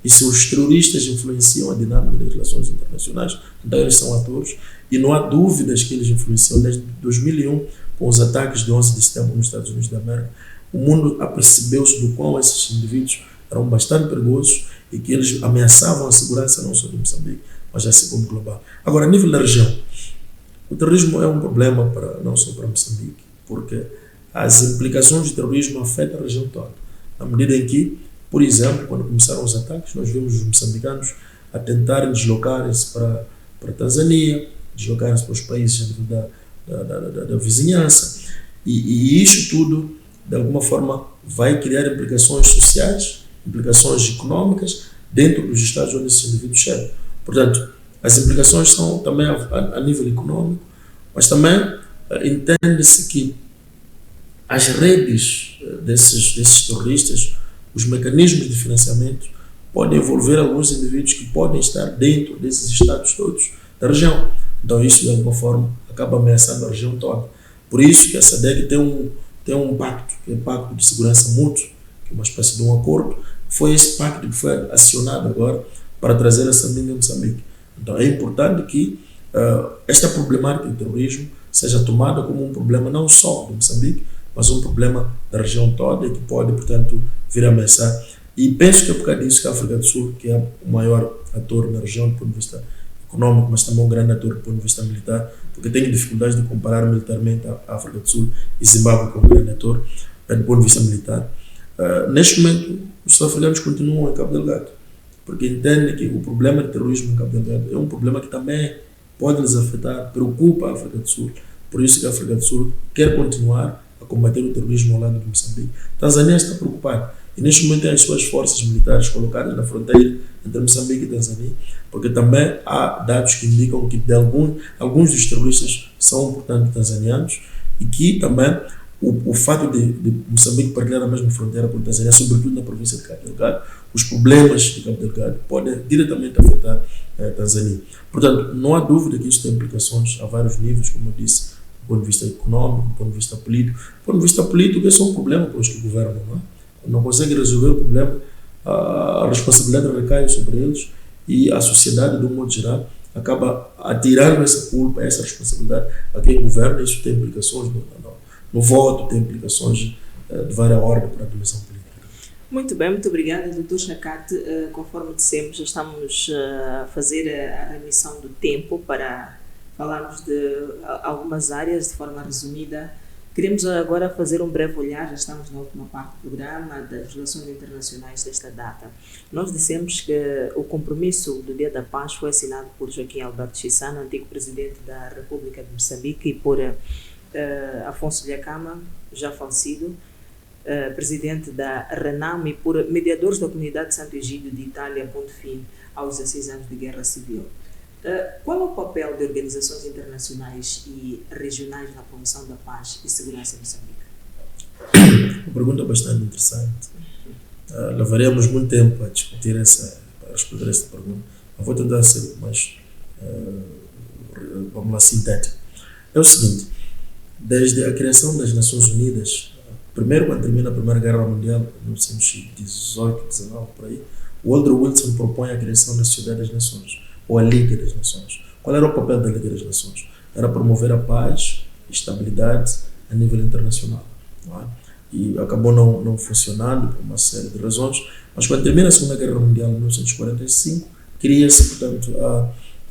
E se os terroristas influenciam a dinâmica das relações internacionais, então eles são atores, e não há dúvidas que eles influenciam. Desde 2001, com os ataques de 11 de setembro nos Estados Unidos da América, o mundo apercebeu-se do quão esses indivíduos eram bastante perigosos e que eles ameaçavam a segurança não só de Moçambique, mas assim como global. Agora, a nível da região, o terrorismo é um problema não só para Moçambique, porque as implicações do terrorismo afetam a região toda. Na medida em que, por exemplo, quando começaram os ataques, nós vimos os moçambicanos a tentarem deslocarem-se para a Tanzânia, deslocarem-se para os países da vizinhança, e isto tudo, de alguma forma, vai criar implicações sociais, implicações económicas dentro dos estados onde esses indivíduos chegam. Portanto, as implicações são também a nível econômico, mas também entende-se que as redes desses terroristas, os mecanismos de financiamento, podem envolver alguns indivíduos que podem estar dentro desses estados todos da região. Então isso, de alguma forma, acaba ameaçando a região toda. Por isso que a SADC tem um pacto, que é o Pacto de Segurança Mútua, que é uma espécie de um acordo. Foi esse pacto que foi acionado agora para trazer essa linha em Moçambique. Então é importante que esta problemática do terrorismo seja tomada como um problema não só de Moçambique, mas um problema da região toda e que pode, portanto, vir a ameaçar. E penso que é por causa disso que a África do Sul, que é o maior ator na região do ponto de vista econômico, mas também um grande ator do ponto de vista militar, porque tenho dificuldades de comparar militarmente a África do Sul e Zimbábue como um grande ator do ponto de vista militar. Neste momento, os sul-africanos continuam em Cabo Delgado, porque entendem que o problema de terrorismo em Cabo Delgado é um problema que também pode lhes afetar, preocupa a África do Sul. Por isso que a África do Sul quer continuar a combater o terrorismo ao lado de Moçambique. Tanzânia está preocupada e neste momento tem as suas forças militares colocadas na fronteira entre Moçambique e Tanzânia, porque também há dados que indicam que alguns dos terroristas são, portanto, tanzanianos, e que também o fato de Moçambique partilhar a mesma fronteira com a Tanzânia, sobretudo na província de Cabo Delgado, os problemas de Cabo Delgado podem diretamente afetar a Tanzânia. Portanto, não há dúvida que isso tem implicações a vários níveis, como eu disse, do ponto de vista econômico, do ponto de vista político. Do ponto de vista político, esse é um problema para os que governam. Não conseguem resolver o problema, a responsabilidade recai sobre eles e a sociedade, de um modo geral, acaba atirando essa culpa, essa responsabilidade a quem governa. Isso tem implicações no voto, tem implicações de várias ordens para a dimensão política. Muito bem, muito obrigada, Dr. Chacate. Conforme dissemos, já estamos a fazer a remissão do tempo para falarmos de algumas áreas de forma resumida. Queremos agora fazer um breve olhar, já estamos na última parte do programa, das relações internacionais desta data. Nós dissemos que o compromisso do Dia da Paz foi assinado por Joaquim Alberto Chissano, antigo presidente da República de Moçambique, e por Afonso Dhlakama, já falecido, presidente da RENAM, e por mediadores da comunidade de Santo Egídio de Itália, pondo fim aos 16 anos de guerra civil. Qual é o papel de organizações internacionais e regionais na promoção da paz e segurança em Moçambique? Uma pergunta bastante interessante. Levaremos muito tempo a discutir para responder esta pergunta. Eu vou tentar ser mais, vamos lá, sintético. É o seguinte, desde a criação das Nações Unidas, primeiro quando termina a Primeira Guerra Mundial, em 1918, 19, por aí, o Woodrow Wilson propõe a criação da Sociedade das Nações, ou a Liga das Nações. Qual era o papel da Liga das Nações? Era promover a paz e estabilidade a nível internacional. Não é? E acabou não funcionando por uma série de razões, mas quando termina a Segunda Guerra Mundial, em 1945, cria-se, portanto,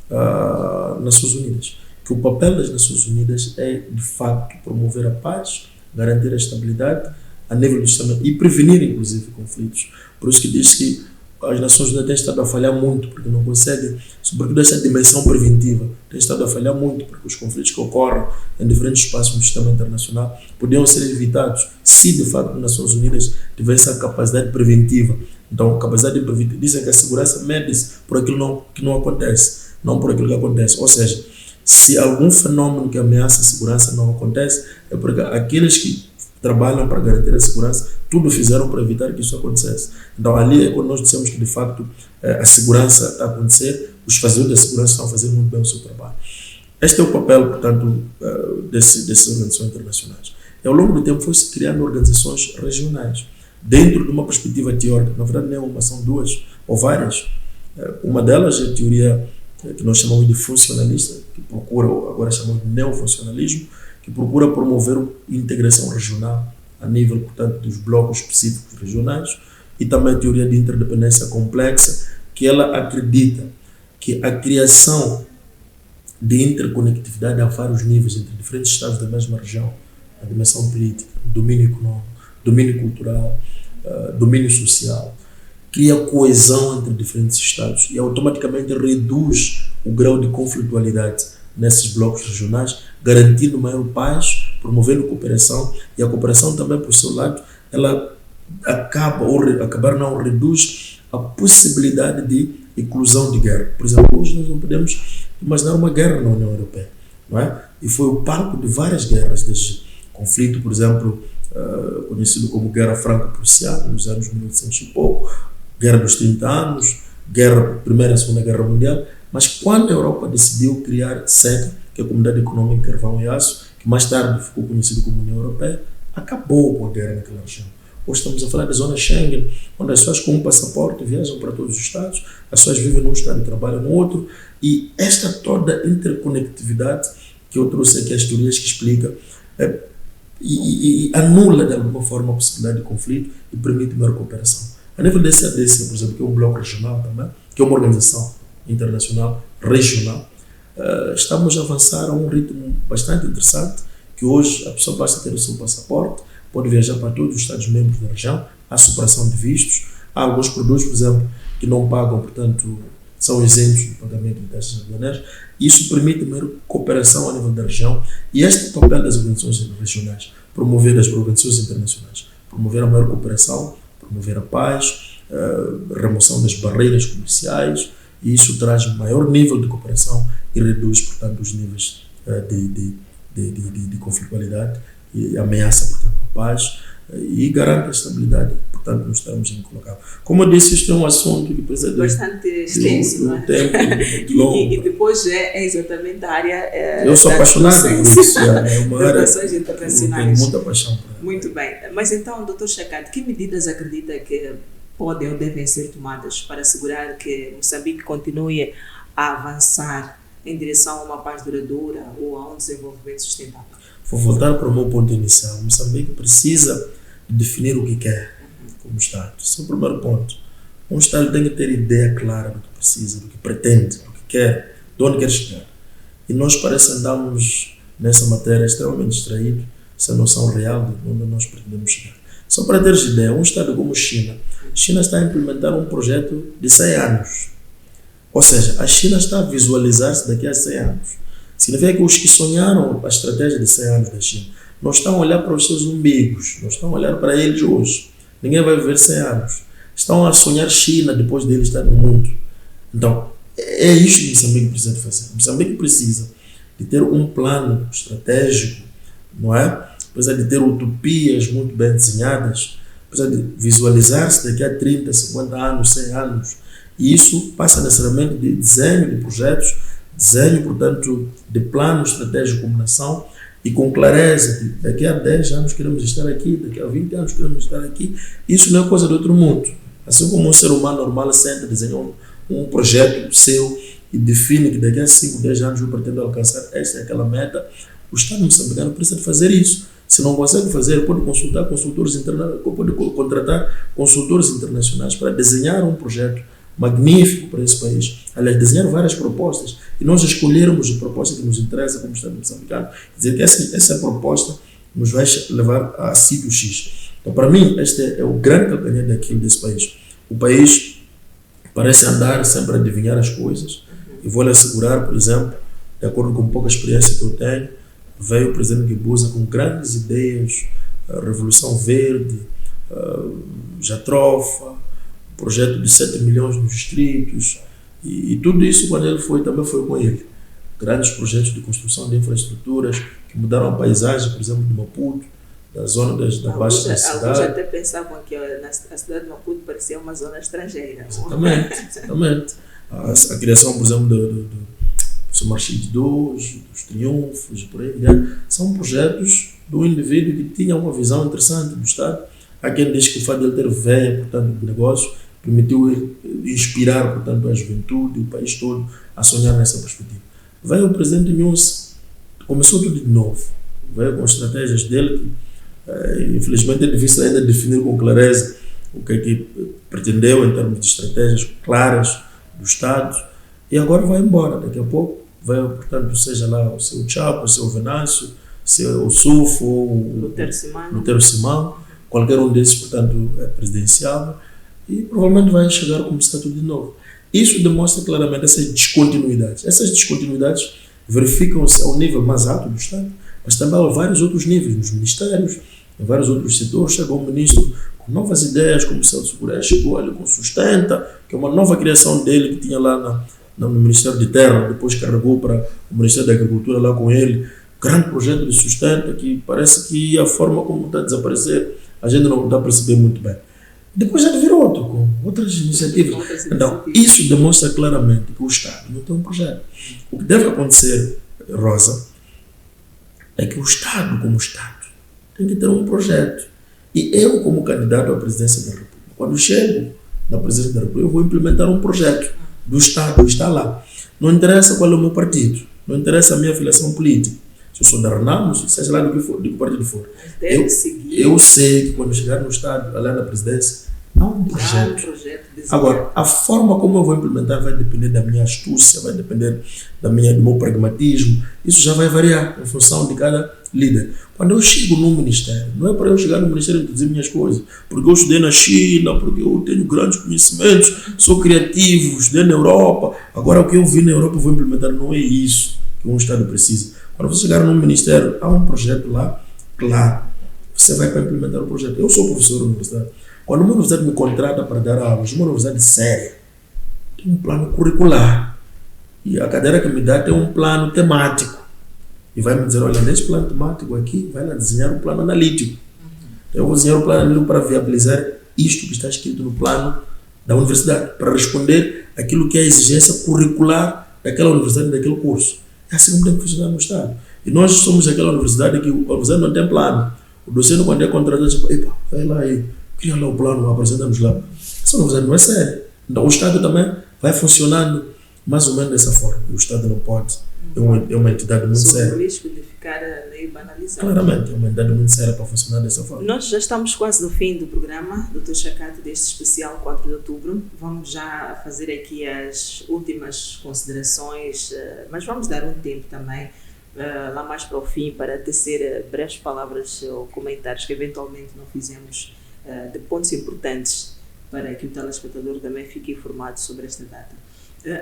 a Nações Unidas. Que o papel das Nações Unidas é, de facto, promover a paz, garantir a estabilidade a nível do sistema e prevenir, inclusive, conflitos. Por isso que diz que as Nações Unidas têm estado a falhar muito, porque não conseguem, sobretudo essa dimensão preventiva, têm estado a falhar muito, porque os conflitos que ocorrem em diferentes espaços do sistema internacional podiam ser evitados se, de facto, as Nações Unidas tivessem a capacidade preventiva. Então, a capacidade preventiva, dizem que a segurança mede-se por aquilo que não acontece, não por aquilo que acontece. Ou seja, se algum fenômeno que ameaça a segurança não acontece, é porque aqueles que trabalham para garantir a segurança, tudo fizeram para evitar que isso acontecesse. Então, ali é quando nós dissemos que, de facto, a segurança está a acontecer, os fazedores da segurança estão a fazer muito bem o seu trabalho. Este é o papel, portanto, dessas organizações internacionais. E, ao longo do tempo, foi-se criando organizações regionais, dentro de uma perspectiva teórica. Na verdade, não é uma, são duas ou várias. Uma delas é a teoria que nós chamamos de funcionalista, que procura, agora chamamos de neofuncionalismo, que procura promover a integração regional a nível, portanto, dos blocos específicos regionais, e também a teoria de interdependência complexa, que ela acredita que a criação de interconectividade a vários níveis entre diferentes estados da mesma região, a dimensão política, domínio econômico, domínio cultural, domínio social, cria coesão entre diferentes estados e automaticamente reduz o grau de conflitualidade nesses blocos regionais, garantindo maior paz, promovendo cooperação, e a cooperação também, por seu lado, ela acabar não reduz a possibilidade de eclosão de guerra. Por exemplo, hoje nós não podemos imaginar uma guerra na União Europeia, não é? E foi o palco de várias guerras, desde conflito, por exemplo, conhecido como Guerra Franco-Prussiana, nos anos 1900 e pouco, Guerra dos 30 anos, Primeira e Segunda Guerra Mundial, mas quando a Europa decidiu criar CECA, que é a Comunidade Econômica de Carvão e Aço, que mais tarde ficou conhecido como União Europeia, acabou com a guerra naquela região. Hoje estamos a falar da zona Schengen, onde as pessoas com um passaporte viajam para todos os estados, as pessoas vivem num estado e trabalham no outro, e esta toda interconectividade que eu trouxe aqui, as teorias que explica, e anula de alguma forma a possibilidade de conflito e permite maior cooperação. A nível da SADC, por exemplo, que é um bloco regional também, que é uma organização internacional regional, estamos a avançar a um ritmo bastante interessante, que hoje a pessoa basta ter o seu passaporte, pode viajar para todos os Estados-membros da região, há superação de vistos, há alguns produtos, por exemplo, que não pagam, portanto, são isentos do pagamento de taxas aduaneiras. Isso permite maior cooperação a nível da região e este é o papel das organizações regionais, promover as organizações internacionais, promover a maior cooperação, promover a paz, remoção das barreiras comerciais, e isso traz maior nível de cooperação e reduz, portanto, os níveis de conflitualidade e ameaça, portanto, a paz e garante a estabilidade, portanto, nos estamos em colocar. Como eu disse, isto é um assunto que precisa bastante extenso, não é? Tempo muito longo. E depois é exatamente a área eu sou apaixonado por isso, é uma área relações internacionais. Tenho muita paixão por ela. Muito bem, mas então, Dr. Chakad, que medidas acredita que podem ou devem ser tomadas para assegurar que Moçambique continue a avançar em direção a uma paz duradoura ou a um desenvolvimento sustentável? Vou voltar para o meu ponto inicial. Moçambique precisa definir o que quer como Estado. Esse é o primeiro ponto. Um Estado tem que ter ideia clara do que precisa, do que pretende, do que quer, de onde quer chegar. E nós parece andamos nessa matéria extremamente distraídos, sem noção real de onde nós pretendemos chegar. Só para teres ideia, um Estado como China está a implementar um projeto de 100 anos. Ou seja, a China está a visualizar-se daqui a 100 anos. Significa que os que sonharam a estratégia de 100 anos da China não estão a olhar para os seus umbigos, não estão a olhar para eles hoje. Ninguém vai viver 100 anos. Estão a sonhar China depois deles estar no mundo. Então, é isso que Moçambique precisa de fazer. Moçambique precisa de ter um plano estratégico, não é? Precisa de ter utopias muito bem desenhadas, precisa de visualizar-se daqui a 30, 50 anos, 100 anos. E isso passa necessariamente de desenho de projetos, desenho, portanto, de plano estratégico como nação e com clareza de daqui a 10 anos queremos estar aqui, daqui a 20 anos queremos estar aqui. Isso não é coisa de outro mundo. Assim como um ser humano normal senta, desenha um projeto seu e define que daqui a 5, 10 anos eu pretendo alcançar esta e aquela meta, o Estado moçambicano precisa de fazer isso. Se não consegue fazer, pode consultar consultores internacionais, pode contratar consultores internacionais para desenhar um projeto magnífico para esse país. Aliás, desenhar várias propostas e nós escolhermos a proposta que nos interessa como Estado moçambicano, dizer que essa proposta nos vai levar a sítio X. Então, para mim, este é o grande calcanhar daquilo desse país. O país parece andar sempre a adivinhar as coisas. E vou lhe assegurar, por exemplo, de acordo com pouca experiência que eu tenho, veio o presidente Guebuza com grandes ideias, a Revolução Verde, Jatrofa, projeto de 7 milhões nos distritos, e tudo isso quando ele foi, também foi com ele. Grandes projetos de construção de infraestruturas que mudaram a paisagem, por exemplo, de Maputo, da zona da Baixa da cidade. Alguns até pensavam que a cidade de Maputo parecia uma zona estrangeira. Exatamente. A criação, por exemplo, do Marchis dos Triunfos, por aí, são projetos do indivíduo que tinha uma visão interessante do Estado. Há quem diz que o fato de ele ter veia, portanto, de negócio, permitiu inspirar, portanto, a juventude, o país todo, a sonhar nessa perspectiva. Veio o presidente Nhosse, começou tudo de novo. Veio com estratégias dele, que infelizmente é difícil ainda definir com clareza o que é que pretendeu em termos de estratégias claras do Estado, e agora vai embora. Daqui a pouco veio, portanto, seja lá o seu Chapo, o seu Venâncio, o Sufo, o Lutero Simão, qualquer um desses, portanto, é presidenciável, e provavelmente vai chegar como estatuto de novo. Isso demonstra claramente essas descontinuidades. Essas descontinuidades verificam-se ao nível mais alto do Estado, mas também há vários outros níveis, nos ministérios, em vários outros setores. Chegou um ministro com novas ideias, como o Celso Guré chegou ali com Sustenta, que é uma nova criação dele que tinha lá no Ministério de Terra, depois carregou para o Ministério da Agricultura lá com ele. Grande projeto de Sustenta, que parece que a forma como está a desaparecer, a gente não está a perceber muito bem. Depois já virou outro, com outras iniciativas. Então, isso demonstra claramente que o Estado não tem um projeto. O que deve acontecer, Rosa, é que o Estado, como Estado, tem que ter um projeto. E eu, como candidato à presidência da República, quando chego na presidência da República, eu vou implementar um projeto do Estado, está lá. Não interessa qual é o meu partido, não interessa a minha filiação política. se eu sou da Renamos, seja lá do que partido for. Deve seguir. Eu sei que quando chegar no Estado, lá na presidência, há um projeto. Agora, a forma como eu vou implementar vai depender da minha astúcia, vai depender do meu pragmatismo. Isso já vai variar em função de cada líder. Quando eu chego no ministério, não é para eu chegar no ministério e introduzir minhas coisas, porque eu estudei na China, porque eu tenho grandes conhecimentos, sou criativo, estudei na Europa, agora o que eu vi na Europa eu vou implementar. Não é isso que um Estado precisa. Quando você chegar no ministério, há um projeto lá, claro, você vai para implementar o projeto. Eu sou professor da universidade. Quando uma universidade me contrata para dar aulas, uma universidade séria, tem um plano curricular. E a cadeira que me dá tem um plano temático. E vai me dizer, olha, nesse plano temático aqui, vai lá desenhar um plano analítico. Então eu vou desenhar um plano analítico para viabilizar isto que está escrito no plano da universidade, para responder aquilo que é a exigência curricular daquela universidade, daquele curso. É assim como tem que funcionar no Estado. E nós somos aquela universidade que a universidade não tem plano. O docente, quando é contratado, diz, epa, vai lá e cria lá o plano, apresentamos lá. Essa universidade não é séria. Então o Estado também vai funcionando mais ou menos dessa forma. O Estado não pode. É uma entidade muito séria. Sob o risco de ficar meio banalizado. Claramente, é uma entidade muito séria para funcionar dessa forma. Nós já estamos quase no fim do programa, Dr. Chacate, deste especial 4 de outubro. Vamos já fazer aqui as últimas considerações, mas vamos dar um tempo também, lá mais para o fim, para tecer breves palavras ou comentários que eventualmente não fizemos, de pontos importantes para que o telespectador também fique informado sobre esta data.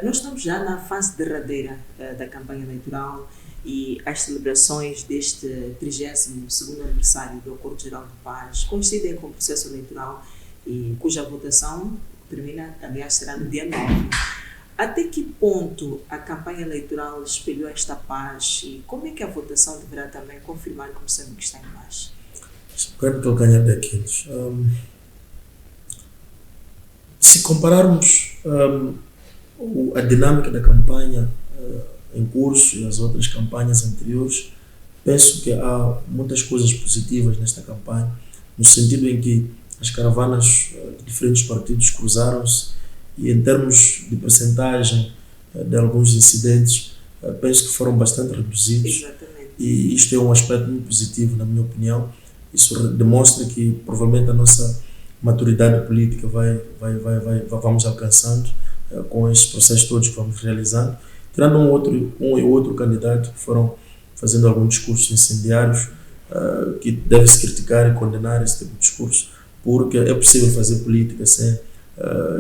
Nós estamos já na fase derradeira da campanha eleitoral e as celebrações deste 32º aniversário do Acordo Geral de Paz coincidem com o processo eleitoral e cuja votação termina, aliás, será no dia 9. Até que ponto a campanha eleitoral espelhou esta paz e como é que a votação deverá também confirmar que Moçambique está em paz? O grande calcanhar daqueles. Se compararmos a dinâmica da campanha em curso e as outras campanhas anteriores, penso que há muitas coisas positivas nesta campanha, no sentido em que as caravanas de diferentes partidos cruzaram-se e em termos de percentagem de alguns incidentes, penso que foram bastante reduzidos. Exatamente. E isto é um aspecto muito positivo, na minha opinião. Isso demonstra que provavelmente a nossa maturidade política vamos alcançando com esses processos todos que vamos realizando, tirando um e outro candidato que foram fazendo alguns discursos incendiários, que deve-se criticar e condenar esse tipo de discurso, porque é possível fazer política sem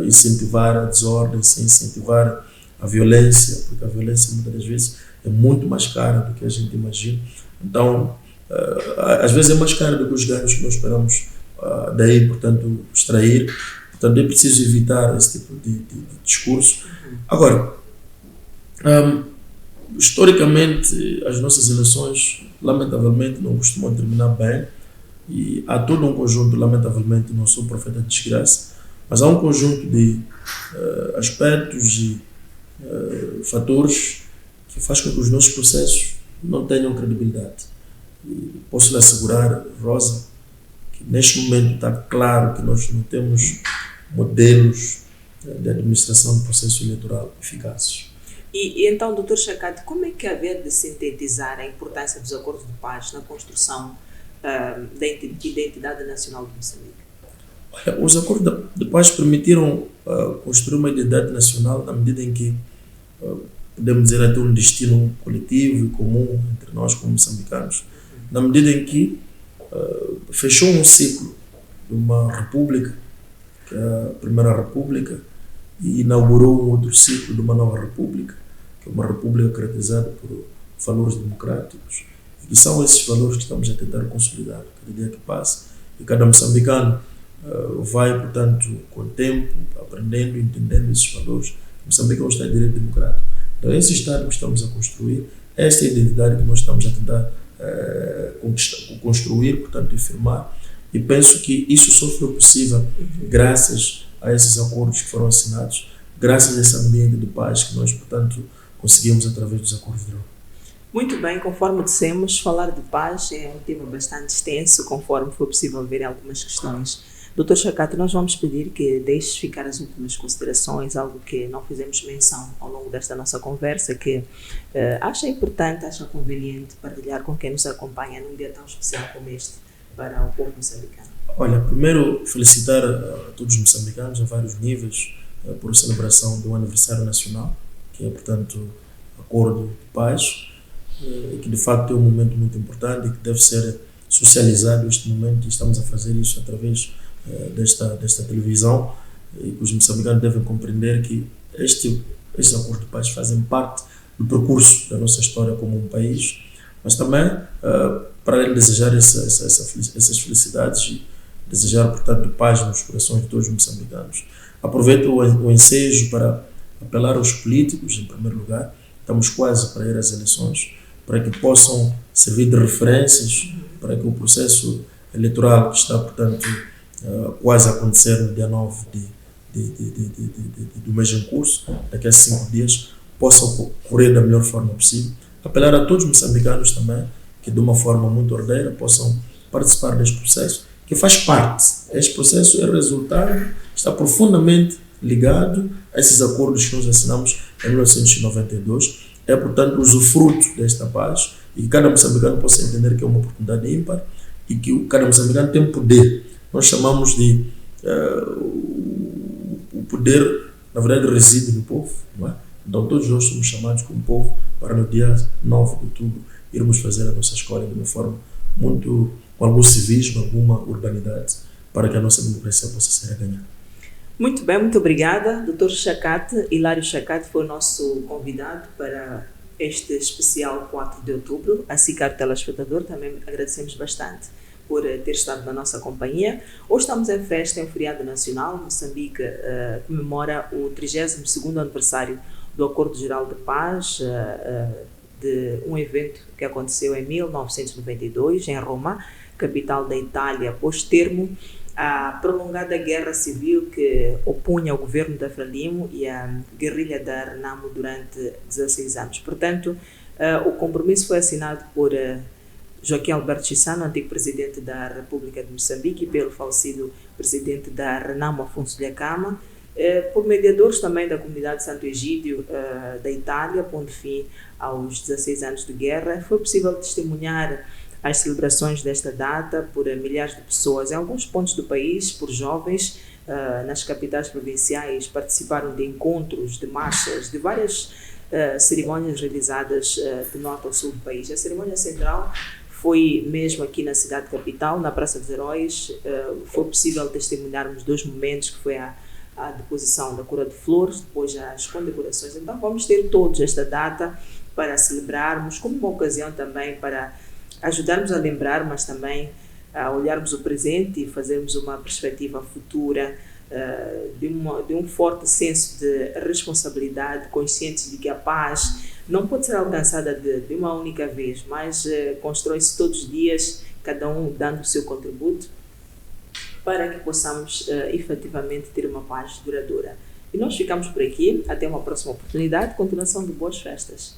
incentivar a desordem, sem incentivar a violência, porque a violência muitas das vezes é muito mais cara do que a gente imagina. Então, às vezes é mais caro do que os ganhos que nós esperamos daí, portanto, extrair. Portanto, é preciso evitar esse tipo de discurso. Agora, historicamente, as nossas eleições, lamentavelmente, não costumam terminar bem. E há todo um conjunto, lamentavelmente, não sou profeta de desgraça, mas há um conjunto de aspectos e fatores que faz com que os nossos processos não tenham credibilidade. E posso lhe assegurar, Rosa, que neste momento está claro que nós não temos modelos de administração do processo eleitoral eficazes. E então, Dr. Chacate, como é que haver de sintetizar a importância dos acordos de paz na construção da identidade nacional de Moçambique? Olha, os acordos de paz permitiram construir uma identidade nacional na medida em que podemos dizer até um destino coletivo e comum entre nós como moçambicanos, na medida em que fechou um ciclo de uma república, que é a Primeira República, e inaugurou um outro ciclo de uma nova república, que é uma república caracterizada por valores democráticos, e são esses valores que estamos a tentar consolidar cada dia que passa, e cada moçambicano vai, portanto, com o tempo, aprendendo, entendendo esses valores. Moçambique é um Estado de direito democrático. Então, esse Estado que estamos a construir, esta é a identidade que nós estamos a tentar construir, portanto, e firmar, e penso que isso só foi possível graças a esses acordos que foram assinados, graças a esse ambiente de paz que nós, portanto, conseguimos através dos acordos de Roma. Muito bem, conforme dissemos, falar de paz é um tema bastante extenso, conforme foi possível ver em algumas questões. Dr. Chacate, nós vamos pedir que deixe ficar as últimas considerações, algo que não fizemos menção ao longo desta nossa conversa, que acha importante, acha conveniente partilhar com quem nos acompanha num dia tão especial como este para o povo moçambicano. Olha, primeiro felicitar a todos os moçambicanos a vários níveis por celebração do aniversário nacional, que é, portanto, Acordo de Paz, e que de facto é um momento muito importante e que deve ser socializado este momento, e estamos a fazer isso através desta televisão, e que os moçambicanos devem compreender que este Acordo de Paz fazem parte do percurso da nossa história como um país, mas também, para além de desejar essas felicidades e desejar, portanto, paz nos corações de todos os moçambicanos, aproveito o ensejo para apelar aos políticos, em primeiro lugar. Estamos quase para ir às eleições, para que possam servir de referências para que o processo eleitoral que está, portanto, quase a acontecer no dia 9 do mês em curso, daqui a 5 dias, possa ocorrer da melhor forma possível. Apelar a todos os moçambicanos também, que de uma forma muito ordeira possam participar deste processo, que faz parte. Este processo é resultado, está profundamente ligado a esses acordos que nós assinamos em 1992. É, portanto, usufruto desta paz, e que cada moçambicano possa entender que é uma oportunidade ímpar e que cada moçambicano tem poder. Nós chamamos de o poder, na verdade, reside no povo, não é? Então todos nós somos chamados como povo para no dia 9 de outubro irmos fazer a nossa escolha de uma forma muito, com algum civismo, alguma urbanidade, para que a nossa democracia possa ser ganhada. Muito bem, muito obrigada. Dr. Chacate, Hilário Chacate foi o nosso convidado para este especial 4 de outubro. Assim, caro telespectador, também agradecemos bastante por ter estado na nossa companhia. Hoje estamos em festa, em um feriado nacional. Moçambique comemora o 32º aniversário do Acordo Geral de Paz, de um evento que aconteceu em 1992, em Roma, capital da Itália, pós termo a prolongada guerra civil que opunha o governo da Frelimo e a guerrilha da Renamo durante 16 anos. Portanto, o compromisso foi assinado por Joaquim Alberto Chissano, antigo presidente da República de Moçambique, e pelo falecido presidente da Renamo, Afonso Dhlakama, por mediadores também da comunidade Santo Egídio da Itália, pondo fim aos 16 anos de guerra. Foi possível testemunhar as celebrações desta data por milhares de pessoas em alguns pontos do país, por jovens nas capitais provinciais, participaram de encontros, de marchas, de várias cerimônias realizadas de norte ao sul do país. A cerimônia central foi mesmo aqui na cidade capital, na Praça dos Heróis. Foi possível testemunharmos 2 momentos, que foi a deposição da coroa de flores, depois as condecorações. Então vamos ter todos esta data para celebrarmos, como uma ocasião também para ajudarmos a lembrar, mas também a olharmos o presente e fazermos uma perspectiva futura de um forte senso de responsabilidade, conscientes de que a paz não pode ser alcançada de uma única vez, mas constrói-se todos os dias, cada um dando o seu contributo para que possamos efetivamente ter uma paz duradoura. E nós ficamos por aqui, até uma próxima oportunidade, continuação de boas festas.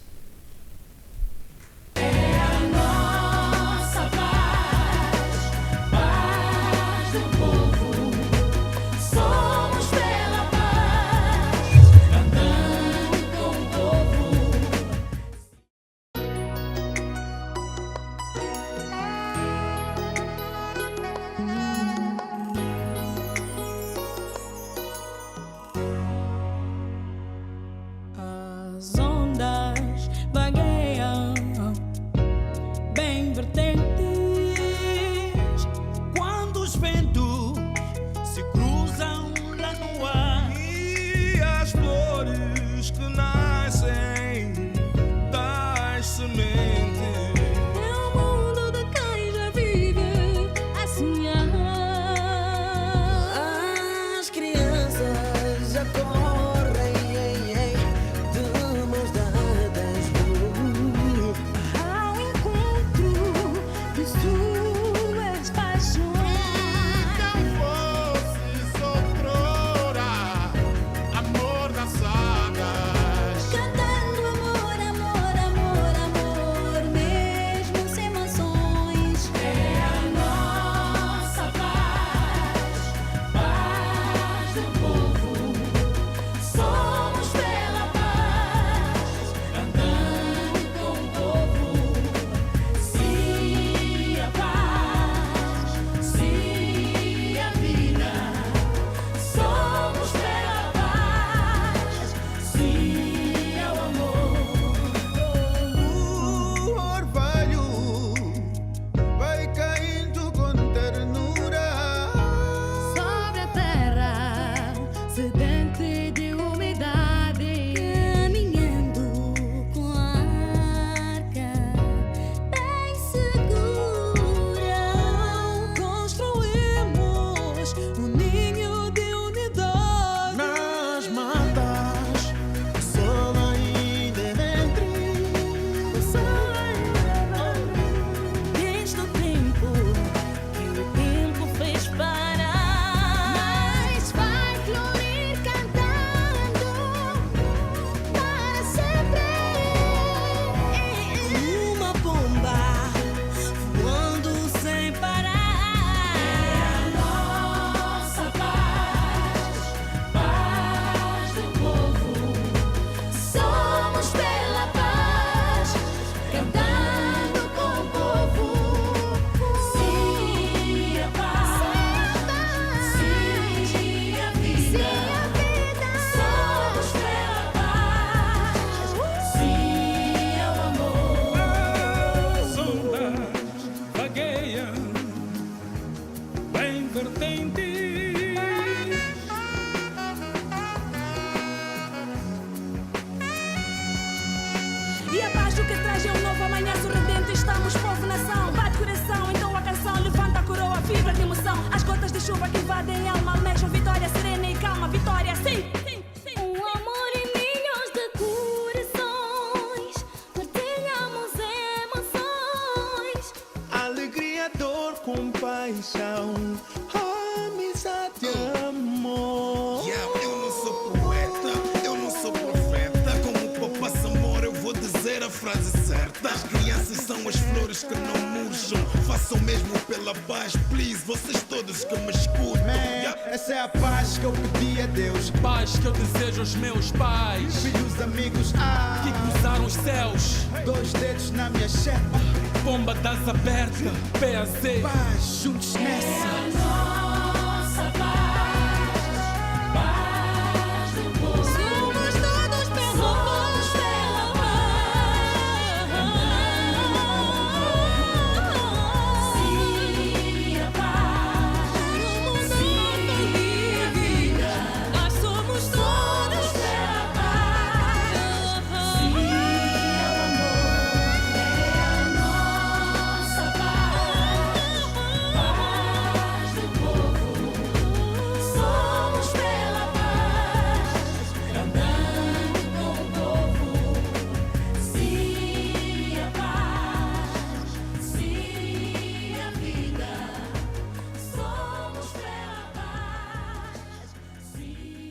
As ondas chuva que invadem alma, almejam vitória serena e calma, vitória sim, sim, sim. Um amor em milhões de corações, partilhamos emoções. Alegria, dor, compaixão, amizade e amor. Eu não sou poeta, eu não sou profeta. Como Papa Samora eu vou dizer a frase certa. As crianças são as flores que não murcham. Façam mesmo pela paz, please, vocês todos que me escutam. Essa é a paz que eu pedi a Deus, Paz que eu desejo aos meus pais filhos, amigos, que cruzaram os céus. 2 dedos na minha chepa, Bomba das aberta, PAZ. paz, juntos nessa.